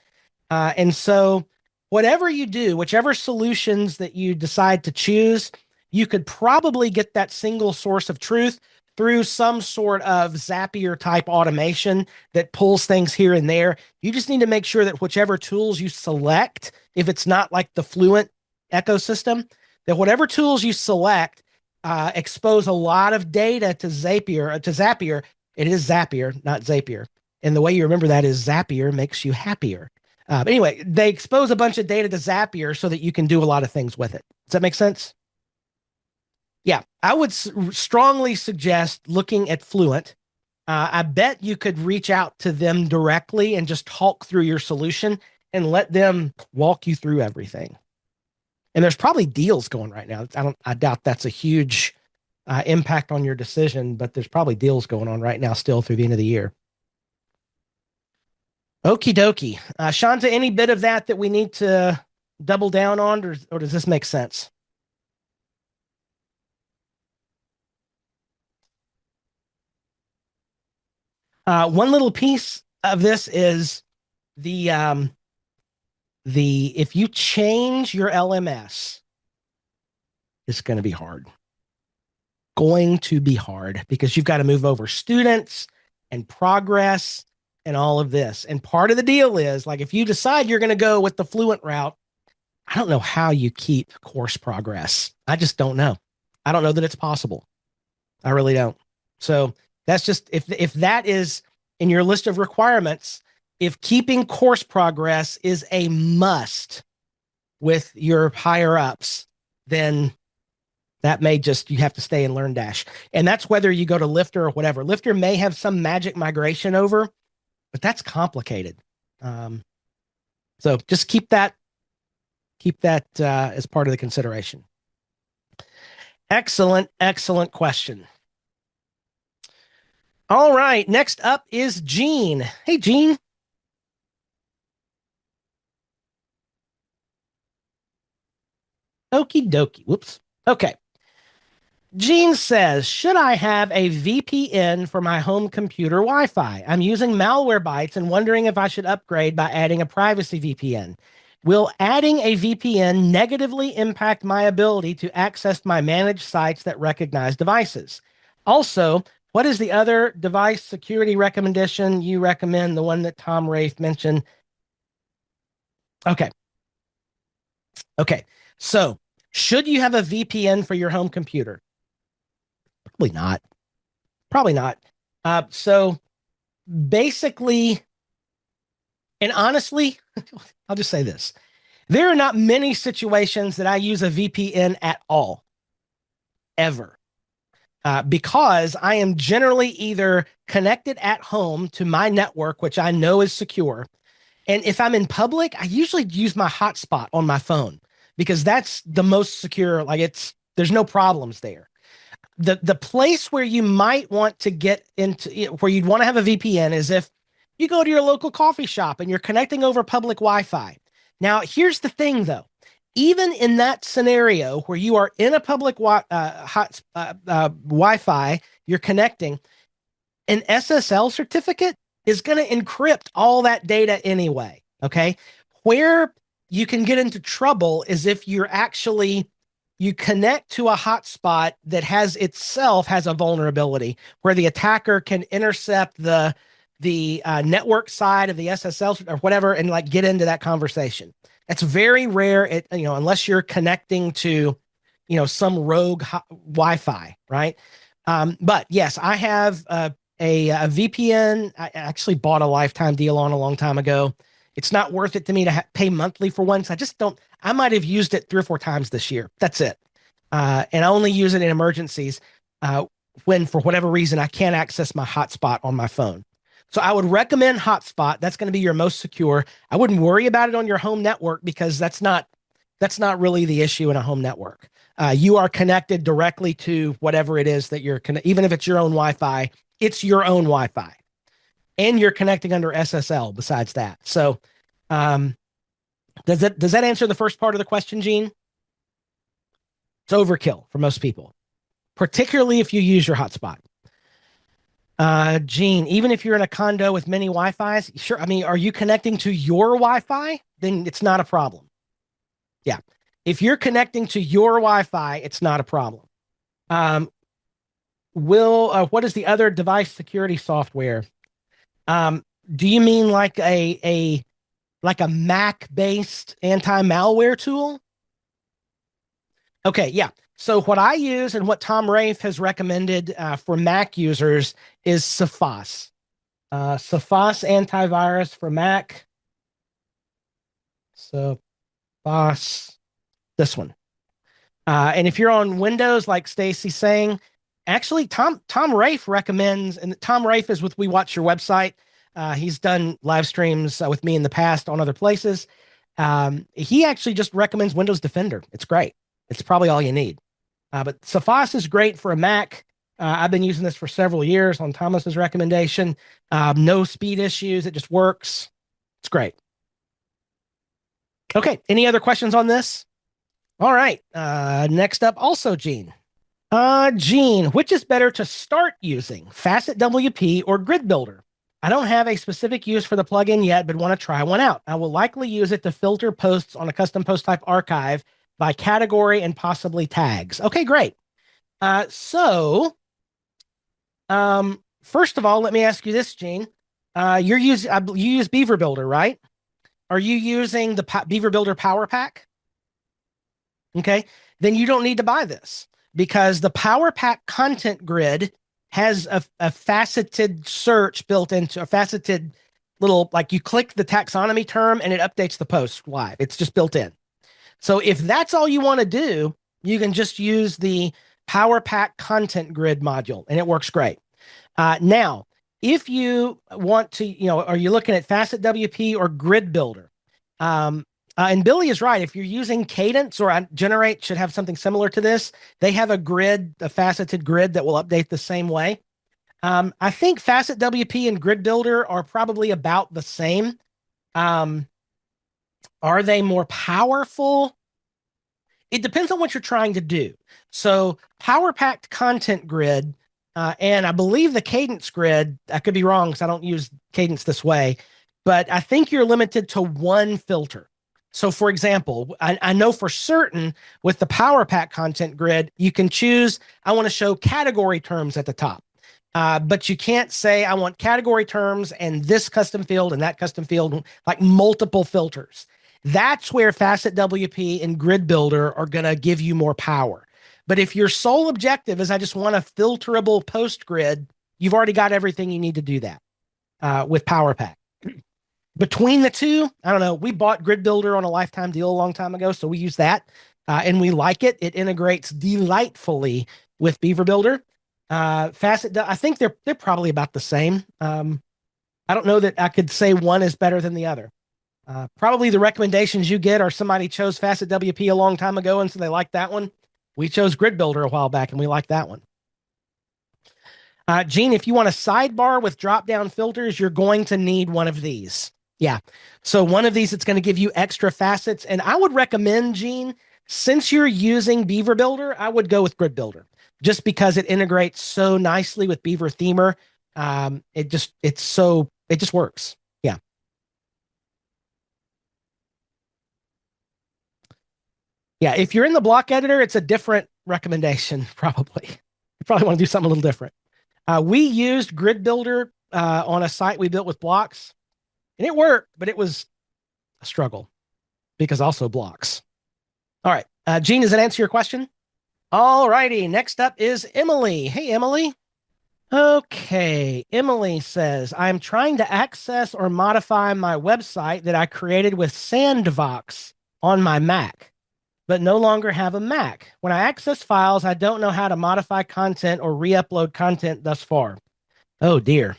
And so whatever you do, whichever solutions that you decide to choose, you could probably get that single source of truth through some sort of Zapier type automation that pulls things here and there. You just need to make sure that whichever tools you select, if it's not like the Fluent ecosystem, that whatever tools you select expose a lot of data to Zapier. It is Zapier, not Zapier. And the way you remember that is Zapier makes you happier. But anyway, they expose a bunch of data to Zapier so that you can do a lot of things with it. Does that make sense? Yeah, I would strongly suggest looking at Fluent. I bet you could reach out to them directly and just talk through your solution and let them walk you through everything. And there's probably deals going right now. I doubt that's a huge impact on your decision, but there's probably deals going on right now still through the end of the year. Okie dokie. Shanta, any bit of that we need to double down on, or does this make sense? One little piece of this is the if you change your LMS, it's going to be hard. Going to be hard because you've got to move over students and progress and all of this. And part of the deal is like if you decide you're going to go with the Fluent route, I don't know how you keep course progress. I just don't know. I don't know that it's possible. I really don't. So that's just if that is in your list of requirements, if keeping course progress is a must with your higher ups, then that may just you have to stay in LearnDash. And that's whether you go to Lifter or whatever. Lifter may have some magic migration over, but that's complicated. So just keep that as part of the consideration. Excellent, excellent question. All right, next up is Gene. Hey, Gene. Okie dokie. Whoops. Okay. Gene says, should I have a VPN for my home computer Wi-Fi? I'm using Malwarebytes and wondering if I should upgrade by adding a privacy VPN. Will adding a VPN negatively impact my ability to access my managed sites that recognize devices? Also, what is the other device security recommendation you recommend? The one that Tom Rafe mentioned. Okay. Okay. So, should you have a VPN for your home computer? Probably not. Probably not. So basically, and honestly, I'll just say this. There are not many situations that I use a VPN at all, ever, because I am generally either connected at home to my network, which I know is secure. And if I'm in public, I usually use my hotspot on my phone because that's the most secure. There's no problems there. The place where you might want to get into where you'd want to have a VPN is if you go to your local coffee shop and you're connecting over public Wi-Fi. Now, here's the thing though. Even in that scenario where you are in a public Wi-Fi, you're connecting, an SSL certificate is going to encrypt all that data anyway. Okay. Where you can get into trouble is if you connect to a hotspot that has a vulnerability where the attacker can intercept the network side of the SSL or whatever and like get into that conversation. It's very rare, unless you're connecting to, some rogue Wi-Fi, right? But yes, I have a VPN. I actually bought a lifetime deal on a long time ago. It's not worth it to me to pay monthly for one. So I just don't. I might have used it 3 or 4 times this year. That's it. And I only use it in emergencies when, for whatever reason, I can't access my hotspot on my phone. So I would recommend Hotspot. That's going to be your most secure. I wouldn't worry about it on your home network because that's not really the issue in a home network. You are connected directly to whatever it is that even if it's your own Wi-Fi, it's your own Wi-Fi, and you're connecting under SSL. Besides that, so does that answer the first part of the question, Gene? It's overkill for most people, particularly if you use your hotspot. Gene, even if you're in a condo with many Wi-Fis, sure. I mean, are you connecting to your Wi-Fi? Then it's not a problem. Yeah. If you're connecting to your Wi-Fi, it's not a problem. What is the other device security software? Do you mean like a Mac-based anti-malware tool? Okay, yeah. So what I use and what Tom Rafe has recommended for Mac users is Sophos. Sophos antivirus for Mac. Sophos, this one. And if you're on Windows, like Stacy's saying, actually, Tom Rafe recommends, and Tom Rafe is with We Watch Your Website. He's done live streams with me in the past on other places. He actually just recommends Windows Defender. It's great. It's probably all you need. But Sophos is great for a Mac. I've been using this for several years on Thomas's recommendation. No speed issues. It just works. It's great. Okay. Any other questions on this? All right. Next up, also Gene. Gene, which is better to start using, Facet WP or Grid Builder? I don't have a specific use for the plugin yet, but want to try one out. I will likely use it to filter posts on a custom post type archive by category and possibly tags. Okay, great. First of all, let me ask you this, Gene. You use Beaver Builder, right? Are you using the Beaver Builder Power Pack? Okay, then you don't need to buy this because the Power Pack content grid has a faceted search built into a faceted little, like you click the taxonomy term and it updates the post live. It's just built in. So if that's all you want to do, you can just use the Power Pack content grid module and it works great. Now, if you want to, are you looking at Facet WP or Grid Builder? And Billy is right. If you're using Cadence or Generate should have something similar to this, they have a faceted grid that will update the same way. I think Facet WP and Grid Builder are probably about the same. Are they more powerful? It depends on what you're trying to do. So Power Packed Content Grid, and I believe the Cadence Grid, I could be wrong because I don't use Cadence this way, but I think you're limited to one filter. So for example, I know for certain with the Power Pack Content Grid, you can choose, I want to show category terms at the top. But you can't say, I want category terms and this custom field and that custom field, like multiple filters. That's where Facet WP and Grid Builder are going to give you more power. But if your sole objective is I just want a filterable post grid, you've already got everything you need to do that with Power Pack. Between the two, I don't know. We bought Grid Builder on a lifetime deal a long time ago, so we use that and we like it. It integrates delightfully with Beaver Builder. Facet, I think they're probably about the same. I don't know that I could say one is better than the other. Probably the recommendations you get are somebody chose Facet WP a long time ago, and so they like that one. We chose Grid Builder a while back, and we like that one. Gene, if you want a sidebar with drop-down filters, you're going to need one of these. Yeah. So one of these, it's going to give you extra facets. And I would recommend, Gene, since you're using Beaver Builder, I would go with Grid Builder just because it integrates so nicely with Beaver Themer. It just works. Yeah. Yeah. If you're in the block editor, it's a different recommendation, probably. You probably want to do something a little different. We used Grid Builder on a site we built with blocks, and it worked, but it was a struggle because also blocks. All right. Gene, does that answer your question? All righty. Next up is Emily. Hey, Emily. Okay. Emily says, I'm trying to access or modify my website that I created with Sandbox on my Mac, but no longer have a Mac. When I access files, I don't know how to modify content or re-upload content thus far. Oh, dear.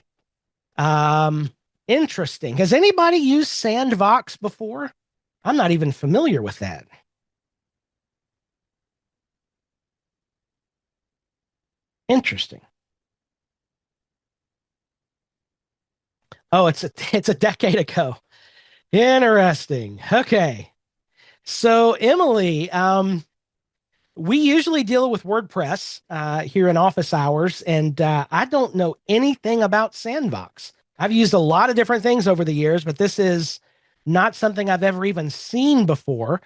Interesting. Has anybody used Sandbox before? I'm not even familiar with that. Interesting. Oh, it's a decade ago. Interesting. Okay. So Emily, we usually deal with WordPress here in office hours, and I don't know anything about Sandbox. I've used a lot of different things over the years, but this is not something I've ever even seen before.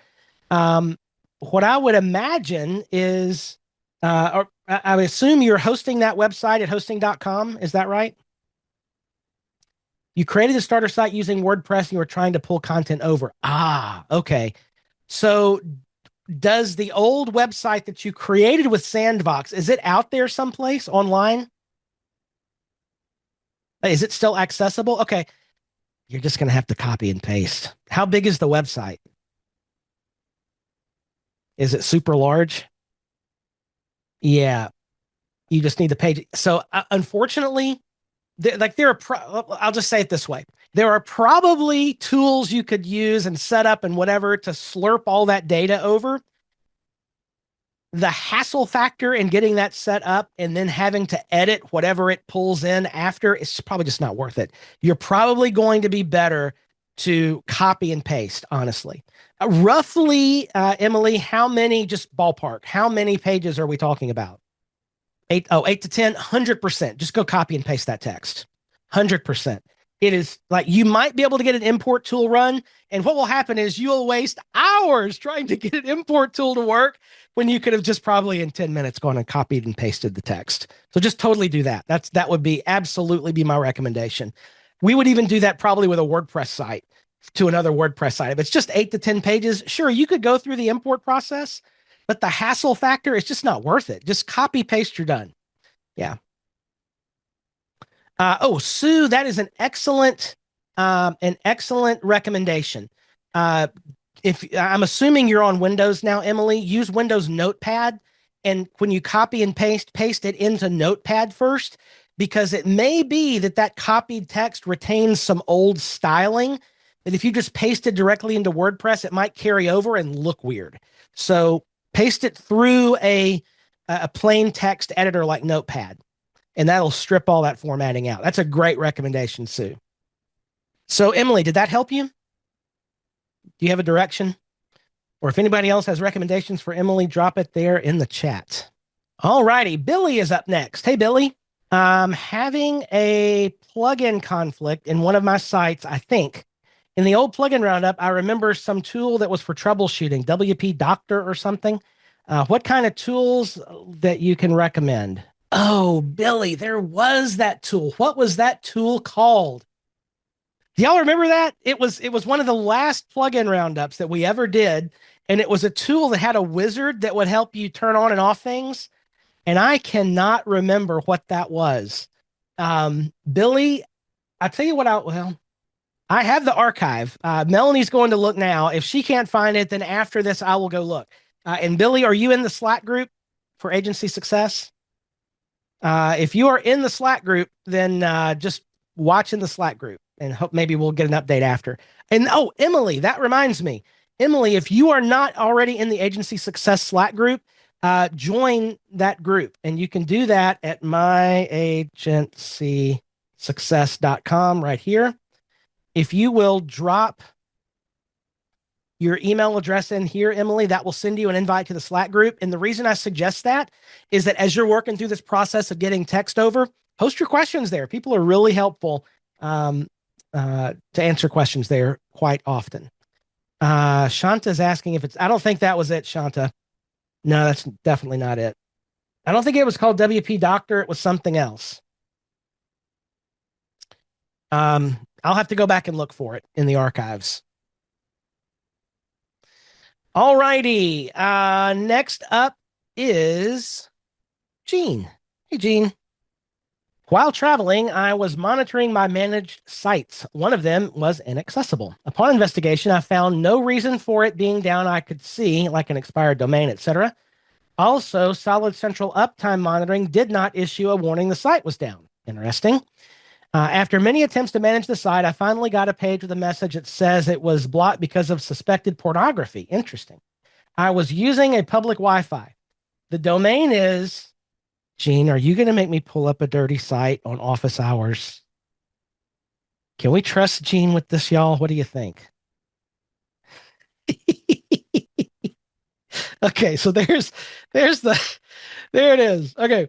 What I would imagine is, or I would assume you're hosting that website at hosting.com. Is that right? You created a starter site using WordPress and you were trying to pull content over. Ah, okay. So Does the old website that you created with Sandbox, is it out there someplace online? Is it still accessible? Okay, you're just going to have to copy and paste. How big is the website? Is it super large? Yeah, you just need the page. So, unfortunately, I'll just say it this way. There are probably tools you could use and set up and whatever to slurp all that data over. The hassle factor in getting that set up and then having to edit whatever it pulls in after, it's probably just not worth it. You're probably going to be better to copy and paste, honestly. Roughly, Emily, how many, just ballpark, how many pages are we talking about? 8 to 10, 100%. Just go copy and paste that text. 100%. It is like you might be able to get an import tool run. And what will happen is you'll waste hours trying to get an import tool to work when you could have just probably in 10 minutes gone and copied and pasted the text. So just totally do that. That would be absolutely be my recommendation. We would even do that probably with a WordPress site to another WordPress site. If it's just 8 to 10 pages, sure, you could go through the import process, but the hassle factor is just not worth it. Just copy paste, you're done. Yeah. Sue, that is an excellent recommendation. Uh, if I'm assuming you're on Windows now, Emily, use Windows Notepad, and when you copy and paste it into Notepad first, because it may be that that copied text retains some old styling. That if you just paste it directly into WordPress, it might carry over and look weird. So paste it through a plain text editor like Notepad, and that'll strip all that formatting out. That's a great recommendation, Sue. So, Emily, did that help you? Do you have a direction? Or if anybody else has recommendations for Emily, drop it there in the chat. All righty. Billy is up next. Hey, Billy. I'm having a plugin conflict in one of my sites, I think. In the old plugin roundup, I remember some tool that was for troubleshooting, WP Doctor or something. What kind of tools that you can recommend? Oh, Billy, there was that tool. What was that tool called? Do y'all remember that? It was one of the last plugin roundups that we ever did, and it was a tool that had a wizard that would help you turn on and off things. And I cannot remember what that was. Billy, I tell you what, I have the archive. Melanie's going to look now. If she can't find it, then after this, I will go look. And Billy, are you in the Slack group for agency success? If you are in the Slack group, then just watch in the Slack group and hope maybe we'll get an update after. And oh, Emily, that reminds me. Emily, if you are not already in the agency success Slack group, join that group. And you can do that at myagencysuccess.com right here. If you will drop your email address in here, Emily, that will send you an invite to the Slack group. And the reason I suggest that is that as you're working through this process of getting text over, post your questions there. People are really helpful to answer questions there quite often. Shanta's asking if I don't think that was it, Shanta. No, that's definitely not it. I don't think it was called WP Doctor. It was something else. I'll have to go back and look for it in the archives. All righty. Next up is Gene. Hey, Gene. While traveling, I was monitoring my managed sites. One of them was inaccessible. Upon investigation, I found no reason for it being down I could see, like an expired domain, etc. Also, Solid Central Uptime Monitoring did not issue a warning the site was down. Interesting. After many attempts to manage the site, I finally got a page with a message that says it was blocked because of suspected pornography. Interesting. I was using a public Wi-Fi. The domain is, Gene, are you going to make me pull up a dirty site on office hours? Can we trust Gene with this, y'all? What do you think? Okay, so there it is. Okay.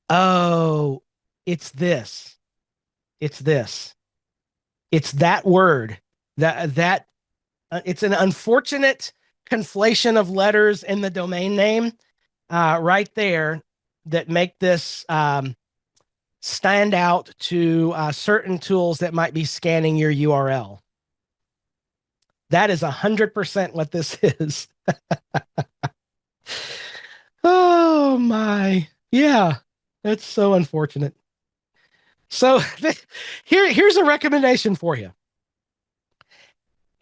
Oh, it's this. It's this. It's that word. That it's an unfortunate conflation of letters in the domain name right there that make this stand out to certain tools that might be scanning your URL. That is 100% what this is. Oh my. Yeah. That's so unfortunate. So here's a recommendation for you.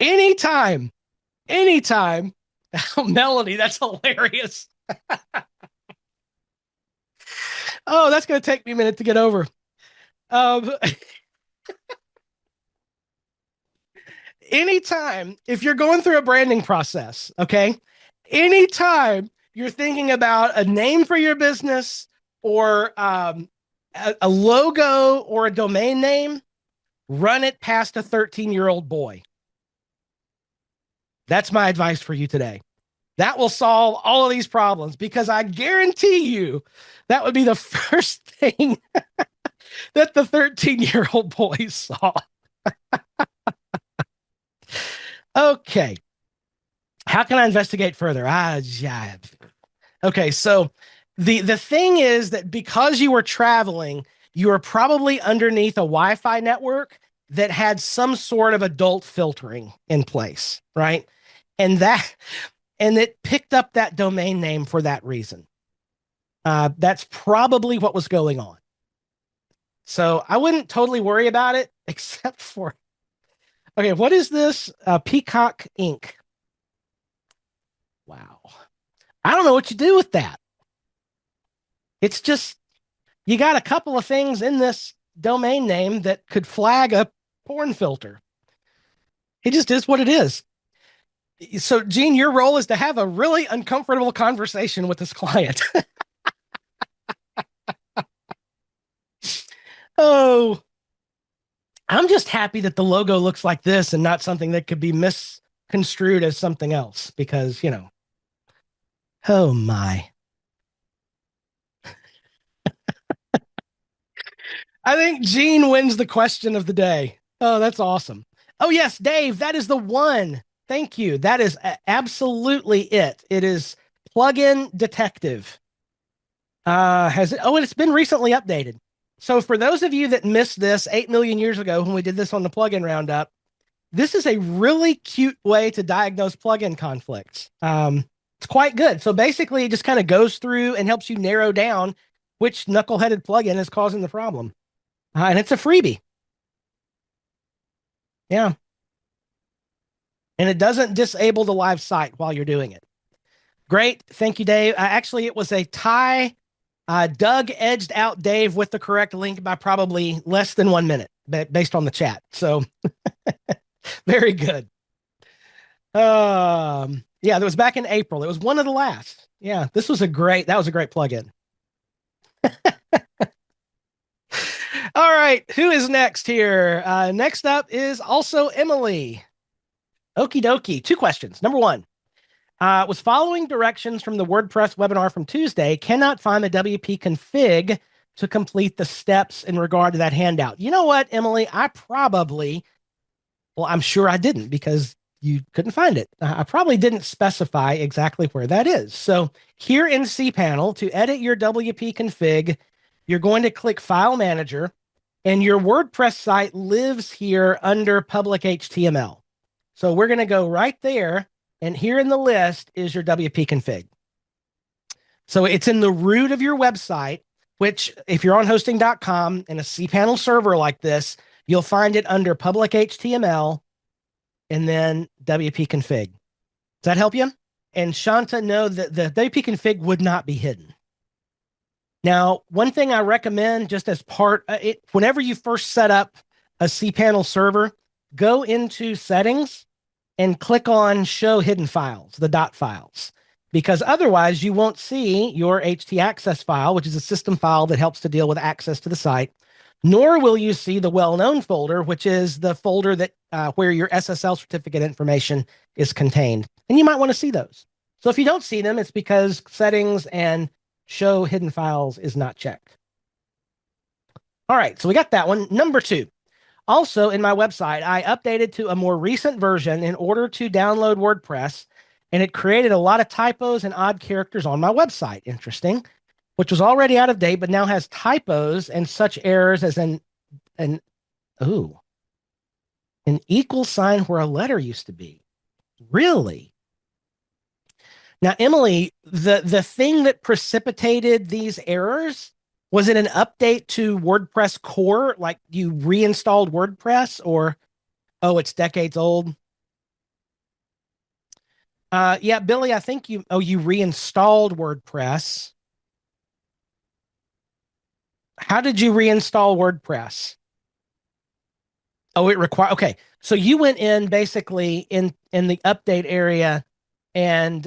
Anytime, anytime. Oh, Melanie, that's hilarious. Oh, that's going to take me a minute to get over. Um, anytime, if you're going through a branding process, okay, anytime you're thinking about a name for your business or a logo or a domain name, run it past a 13-year-old boy. That's my advice for you today. That will solve all of these problems because I guarantee you that would be the first thing that the 13-year-old boy saw. Okay. How can I investigate further? Yeah. Okay, so the thing is that because you were traveling, you were probably underneath a Wi-Fi network that had some sort of adult filtering in place, right? And that and it picked up that domain name for that reason. That's probably what was going on. So I wouldn't totally worry about it, except for okay, what is this? Peacock Ink. Wow. I don't know what you do with that. It's just you got a couple of things in this domain name that could flag a porn filter. It just is what it is. So, Gene, your role is to have a really uncomfortable conversation with this client. Oh, I'm just happy that the logo looks like this and not something that could be misconstrued as something else because, oh my. I think Gene wins the question of the day. Oh, that's awesome. Oh, yes, Dave, that is the one. Thank you. That is absolutely it. It is Plugin Detective. Has it? Oh, it's been recently updated. So for those of you that missed this 8 million years ago when we did this on the plugin roundup, this is a really cute way to diagnose plugin conflicts. It's quite good. So basically, it just kind of goes through and helps you narrow down which knuckleheaded plugin is causing the problem. And it's a freebie. Yeah. And it doesn't disable the live site while you're doing it. Great. Thank you, Dave. Actually, it was a tie. Doug edged out Dave with the correct link by probably less than 1 minute based on the chat. So very good. Yeah, that was back in April. It was one of the last. Yeah, that was a great plugin. All right, who is next here? Next up is also Emily. Okie dokie. Two questions. Number one, was following directions from the WordPress webinar from Tuesday, cannot find the WP config to complete the steps in regard to that handout. You know what, Emily? I'm sure I didn't because you couldn't find it. I probably didn't specify exactly where that is. So here in cPanel, to edit your WP config, you're going to click File Manager, and your WordPress site lives here under public HTML. So we're going to go right there, and here in the list is your WP config. So it's in the root of your website, which if you're on hosting.com in a cPanel server like this, you'll find it under public HTML and then WP config. Does that help you? And Shanta, know that the WP config would not be hidden. Now, one thing I recommend just as whenever you first set up a cPanel server, go into settings and click on show hidden files, the dot files, because otherwise you won't see your htaccess file, which is a system file that helps to deal with access to the site, nor will you see the well-known folder, which is the folder that where your SSL certificate information is contained. And you might want to see those. So if you don't see them, it's because settings and show hidden files is not checked. All right, so we got that one. Number two. Also, in my website, I updated to a more recent version in order to download WordPress, and it created a lot of typos and odd characters on my website. Interesting, which was already out of date, but now has typos and such errors as an equal sign where a letter used to be. Really? Now, Emily, the thing that precipitated these errors, was it an update to WordPress core? Like you reinstalled WordPress or oh, it's decades old? Yeah, Billy, I think you reinstalled WordPress. How did you reinstall WordPress? Oh, it require okay. So you went in basically in the update area and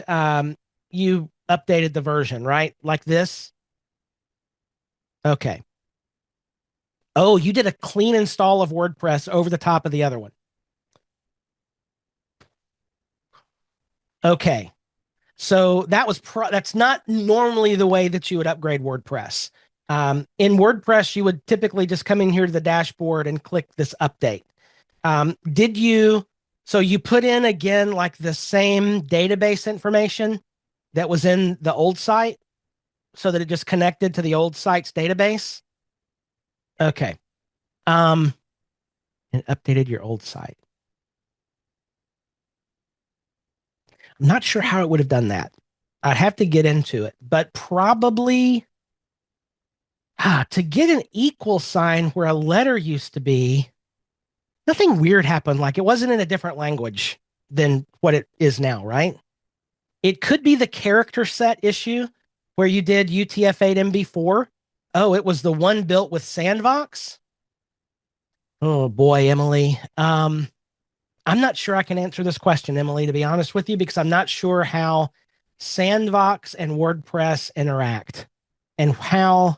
you updated the version, right? Like this. Okay. Oh, you did a clean install of WordPress over the top of the other one. Okay. So that's not normally the way that you would upgrade WordPress. In WordPress, you would typically just come in here to the dashboard and click this update. Did you, so you put in again like the same database information that was in the old site so that it just connected to the old site's database? Okay. Um, and updated your old site. I'm not sure how it would have done that. I'd have to get into it, but probably to get an equal sign where a letter used to be, nothing weird happened. Like it wasn't in a different language than what it is now, right? It could be the character set issue where you did UTF-8 MB4. Oh, it was the one built with Sandbox. Oh boy, Emily. I'm not sure I can answer this question, Emily, to be honest with you, because I'm not sure how Sandbox and WordPress interact and how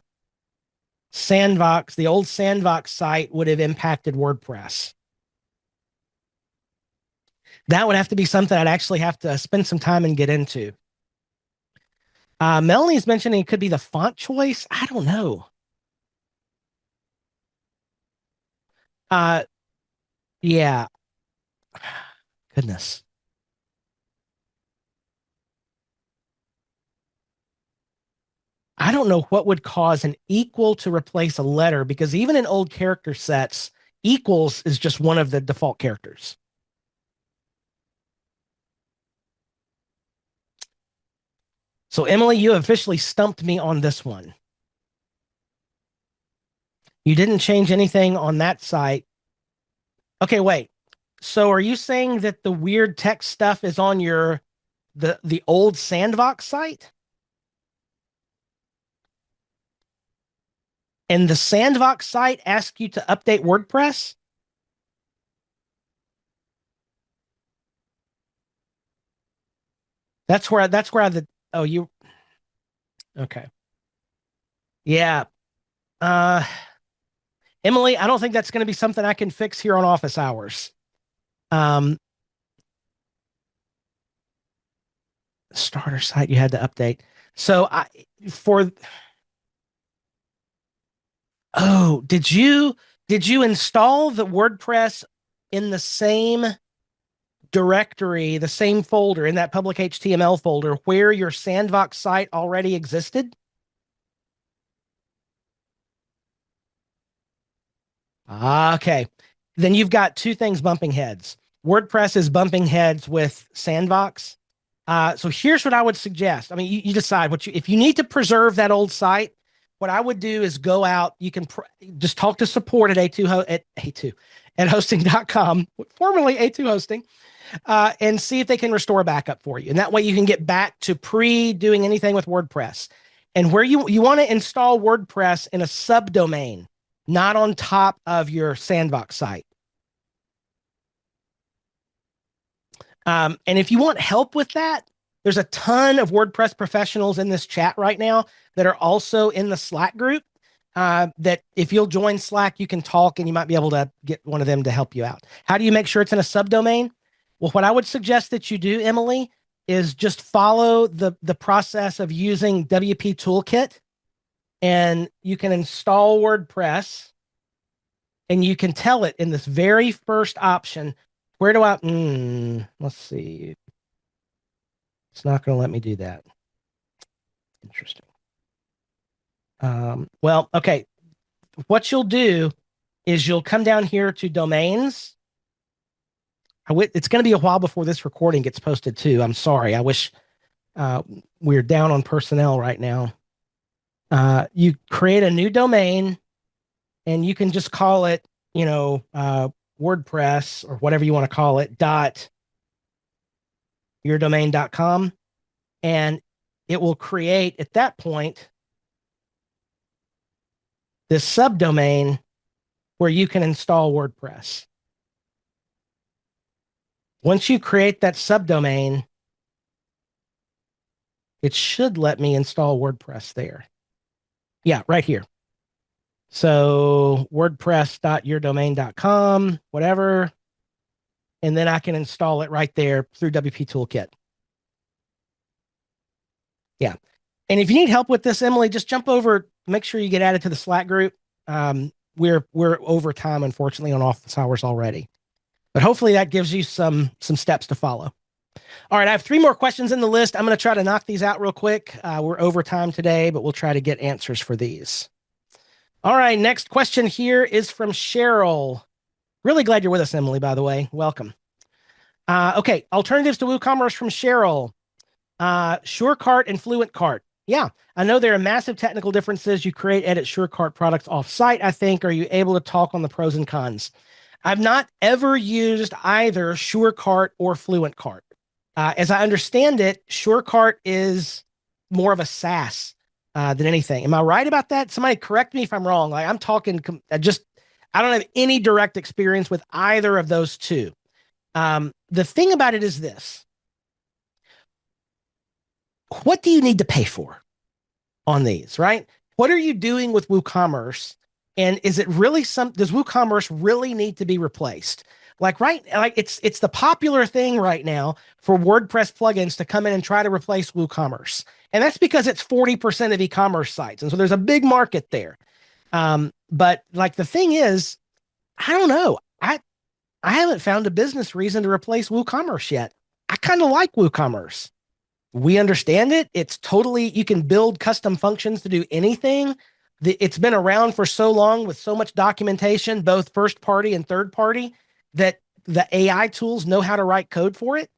Sandbox, the old Sandbox site, would have impacted WordPress. That would have to be something I'd actually have to spend some time and get into. Melanie's mentioning it could be the font choice. I don't know. Uh, yeah, goodness. I don't know what would cause an equal to replace a letter because even in old character sets, equals is just one of the default characters. So, Emily, you officially stumped me on this one. You didn't change anything on that site. Okay, wait. So, are you saying that the weird text stuff is on the old Sandbox site? And the Sandbox site asks you to update WordPress? That's where the oh you okay. Yeah. Uh Emily, I don't think that's going to be something I can fix here on office hours. Um Starter site you had to update. So I for oh, did you install the WordPress in the same directory, the same folder in that public HTML folder where your Sandbox site already existed? Okay. Then you've got two things bumping heads. WordPress is bumping heads with Sandbox. So here's what I would suggest. I mean, you decide if you need to preserve that old site, what I would do is go out. You can just talk to support at A2 at hosting.com, formerly A2 hosting, and see if they can restore a backup for you. And that way you can get back to pre doing anything with WordPress. And where you want to install WordPress in a subdomain, not on top of your Sandbox site. And if you want help with that, there's a ton of WordPress professionals in this chat right now that are also in the Slack group. That if you'll join Slack, you can talk and you might be able to get one of them to help you out. How do you make sure it's in a subdomain? Well, what I would suggest that you do, Emily, is just follow the process of using WP Toolkit, and you can install WordPress, and you can tell it in this very first option. Where do I? Let's see. It's not going to let me do that. Interesting. Well, okay. What you'll do is you'll come down here to domains. It's going to be a while before this recording gets posted too. I'm sorry. I wish uh, we're down on personnel right now. You create a new domain and you can just call it, WordPress or whatever you want to call it, .yourdomain.com. And it will create at that point this subdomain where you can install WordPress. Once you create that subdomain, it should let me install WordPress there. Yeah, right here. So wordpress.yourdomain.com, whatever. And then I can install it right there through WP Toolkit. Yeah. And if you need help with this, Emily, just jump over, make sure you get added to the Slack group. We're over time, unfortunately, on office hours already. But hopefully that gives you some steps to follow. All right, I have 3 more questions in the list. I'm going to try to knock these out real quick. We're over time today, but we'll try to get answers for these. All right, next question here is from Cheryl. Really glad you're with us, Emily, by the way. Welcome. Okay, alternatives to WooCommerce from Cheryl. SureCart and FluentCart. Yeah, I know there are massive technical differences. You create, edit SureCart products off-site, I think. Are you able to talk on the pros and cons? I've not ever used either SureCart or FluentCart. As I understand it, SureCart is more of a SaaS than anything. Am I right about that? Somebody correct me if I'm wrong. Like I'm talking, I don't have any direct experience with either of those two. The thing about it is this. What do you need to pay for on these, right? What are you doing with WooCommerce? And is it really does WooCommerce really need to be replaced? Like it's the popular thing right now for WordPress plugins to come in and try to replace WooCommerce. And that's because it's 40% of e-commerce sites. And so there's a big market there. But like the thing is, I don't know. I haven't found a business reason to replace WooCommerce yet. I kind of like WooCommerce. We understand it. It's totally, you can build custom functions to do anything. It's been around for so long with so much documentation, both first party and third party, that the AI tools know how to write code for it.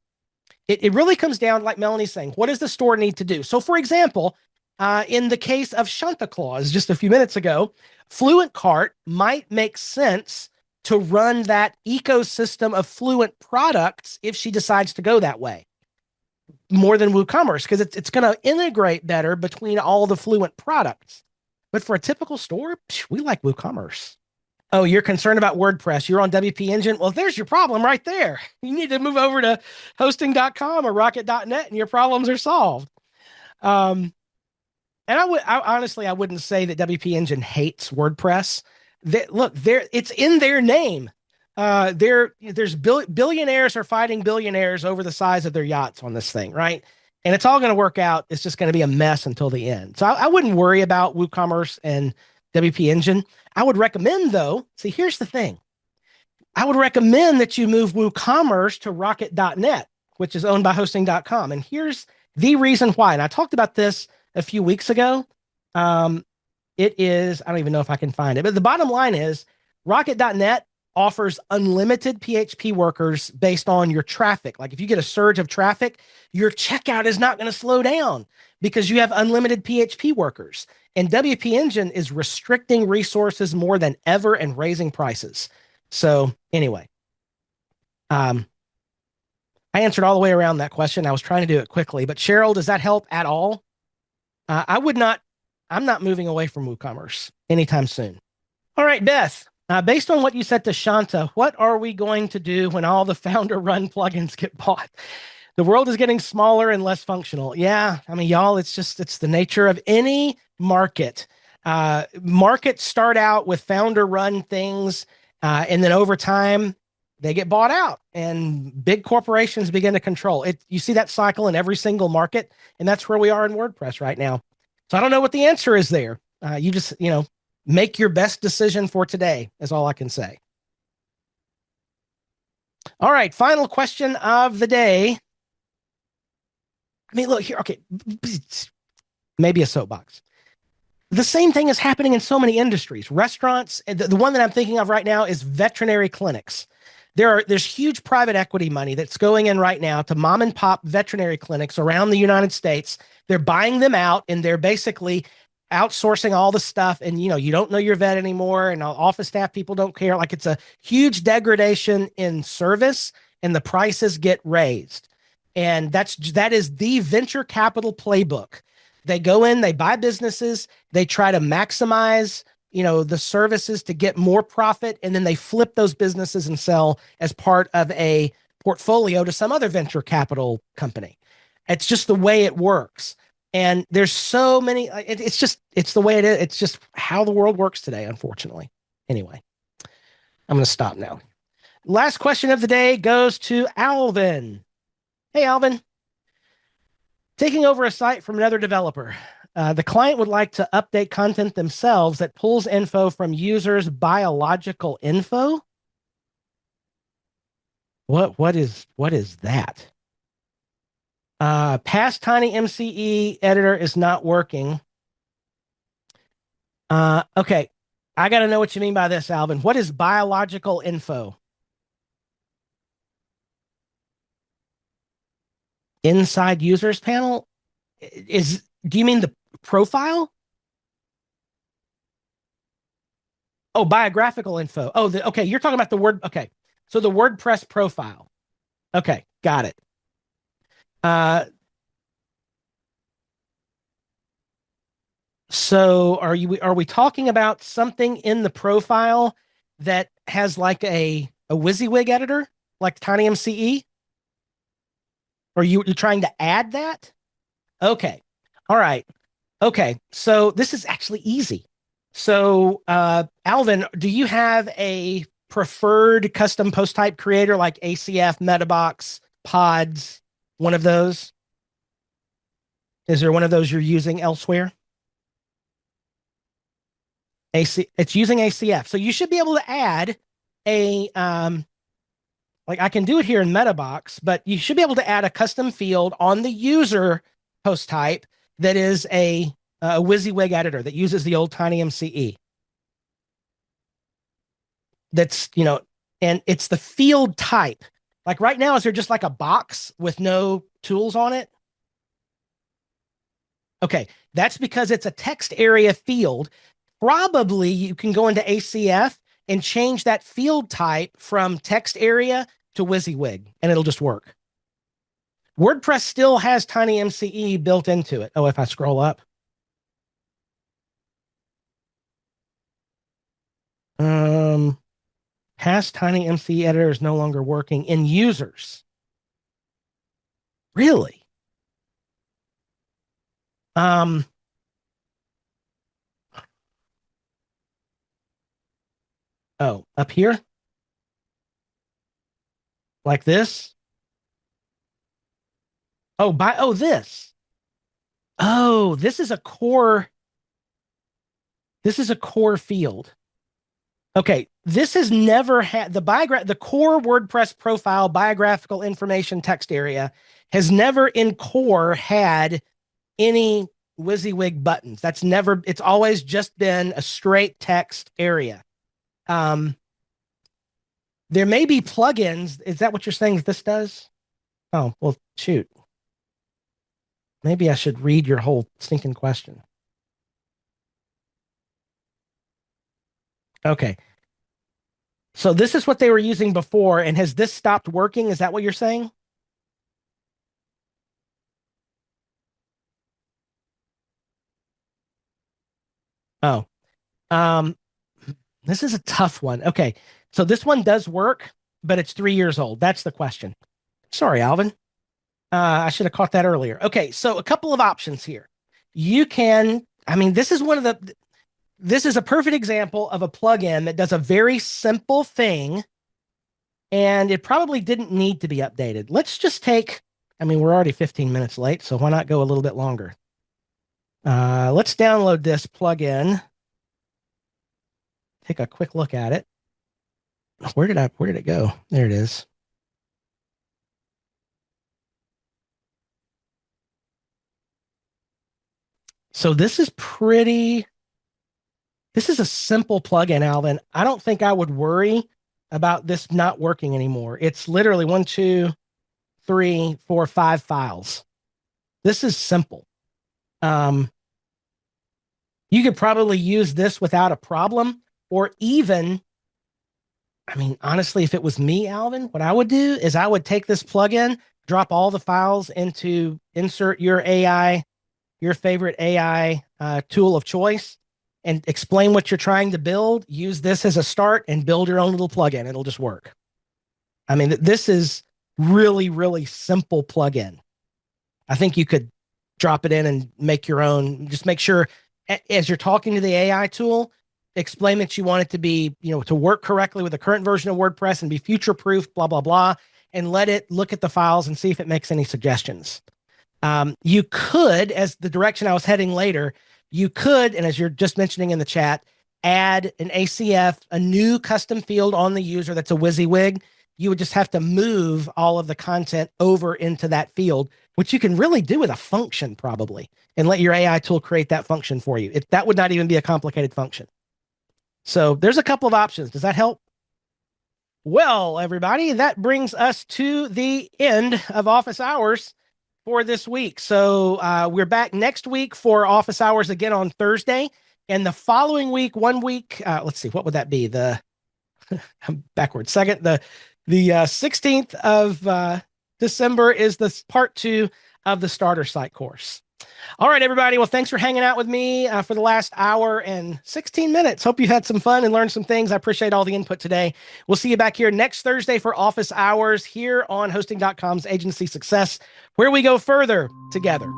It really comes down, like Melanie's saying, what does the store need to do? So, for example, in the case of Santa Claus just a few minutes ago, FluentCart might make sense to run that ecosystem of Fluent products if she decides to go that way more than WooCommerce, because it's going to integrate better between all the Fluent products. But for a typical store, we like WooCommerce. Oh, you're concerned about WordPress. You're on WP Engine. Well, there's your problem right there. You need to move over to hosting.com or rocket.net and your problems are solved. And I wouldn't say that WP Engine hates WordPress. It's in their name. There's billionaires are fighting billionaires over the size of their yachts on this thing, right? And it's all going to work out. It's just going to be a mess until the end. So I wouldn't worry about WooCommerce and WP Engine. I would recommend, though, see, here's the thing. I would recommend that you move WooCommerce to rocket.net, which is owned by hosting.com. And here's the reason why. And I talked about this a few weeks ago. It is, I don't even know if I can find it, but the bottom line is rocket.net offers unlimited PHP workers based on your traffic. Like if you get a surge of traffic, your checkout is not going to slow down because you have unlimited PHP workers. And WP Engine is restricting resources more than ever and raising prices. So anyway, I answered all the way around that question. I was trying to do it quickly, but Cheryl, does that help at all? I'm not moving away from WooCommerce anytime soon. All right, Beth. Based on what you said to Shanta, what are we going to do when all the founder-run plugins get bought? The world is getting smaller and less functional. Yeah, I mean, y'all, it's the nature of any market. Markets start out with founder-run things, and then over time, they get bought out, and big corporations begin to control it. You see that cycle in every single market, and that's where we are in WordPress right now. So I don't know what the answer is there. You just, make your best decision for today is all I can say. All right, final question of the day. I mean, look here. Okay, maybe a soapbox. The same thing is happening in so many industries. Restaurants, the one that I'm thinking of right now is veterinary clinics. There's huge private equity money that's going in right now to mom and pop veterinary clinics around the United States. They're buying them out and they're basically outsourcing all the stuff. And you don't know your vet anymore, and office staff people don't care. Like, it's a huge degradation in service, and the prices get raised. And that is the venture capital playbook. They go in, they buy businesses, they try to maximize the services to get more profit, and then they flip those businesses and sell as part of a portfolio to some other venture capital company. It's just the way it works. And there's so many, it's the way it is. It's just how the world works today, unfortunately. Anyway, I'm going to stop now. Last question of the day goes to Alvin. Hey, Alvin. Taking over a site from another developer. The client would like to update content themselves that pulls info from users' biological info. What is that? Past Tiny MCE editor is not working. Okay. I got to know what you mean by this, Alvin. What is biological info? Inside users panel? Do you mean the profile? Oh, biographical info. Oh, okay. You're talking about the word. Okay. So the WordPress profile. Okay. Got it. So are we talking about something in the profile that has like a WYSIWYG editor, like TinyMCE? Or you're trying to add that? Okay. All right. Okay. So this is actually easy. So Alvin, do you have a preferred custom post type creator like ACF, Metabox, Pods, one of those? Is there one of those you're using elsewhere? It's using ACF. So you should be able to add a like, I can do it here in Metabox, but you should be able to add a custom field on the user post type that is a WYSIWYG editor that uses the old TinyMCE. That's, and it's the field type. Like right now, is there just like a box with no tools on it? Okay, that's because it's a text area field. Probably you can go into ACF and change that field type from text area to WYSIWYG, and it'll just work. WordPress still has TinyMCE built into it. Oh, if I scroll up. Past TinyMCE editor is no longer working in users. Really? Um, oh, up here? Like this? This. Oh, this is a core field. Okay, this has never had the core WordPress profile biographical information text area has never in core had any WYSIWYG buttons. It's always just been a straight text area. There may be plugins. Is that what you're saying this does? Oh, well, shoot. Maybe I should read your whole stinking question. Okay. So this is what they were using before, and has this stopped working? Is that what you're saying? Oh, um, this is a tough one. Okay. So this one does work, but it's 3 years old. That's the question. Sorry, Alvin. I should have caught that earlier. Okay. So a couple of options here. This is this is a perfect example of a plugin that does a very simple thing, and it probably didn't need to be updated. Let's just we're already 15 minutes late, so why not go a little bit longer? Let's download this plugin. Take a quick look at it. Where did it go? There it is. So this is a simple plugin, Alvin. I don't think I would worry about this not working anymore. It's literally 1, 2, 3, 4, 5 files. This is simple. You could probably use this without a problem, or even, I mean, honestly, if it was me, Alvin, what I would do is I would take this plugin, drop all the files into insert your AI, your favorite AI tool of choice, and explain what you're trying to build. Use this as a start and build your own little plugin. It'll just work. I mean, this is really, really simple plugin. I think you could drop it in and make your own. Just make sure as you're talking to the AI tool, explain that you want it to be, to work correctly with the current version of WordPress and be future proof, blah, blah, blah, and let it look at the files and see if it makes any suggestions. You could, as the direction I was heading later, you could, and as you're just mentioning in the chat, add an ACF, a new custom field on the user that's a WYSIWYG. You would just have to move all of the content over into that field, which you can really do with a function probably, and let your AI tool create that function for you. That would not even be a complicated function. So there's a couple of options. Does that help? Well, everybody, that brings us to the end of office hours for this week. So we're back next week for office hours again on Thursday. And the following week, 1 week, let's see, what would that be? I'm backwards. The 16th of December is the part 2 of the starter site course. All right, everybody. Well, thanks for hanging out with me for the last hour and 16 minutes. Hope you had some fun and learned some things. I appreciate all the input today. We'll see you back here next Thursday for office hours here on Hosting.com's Agency Success, where we go further together.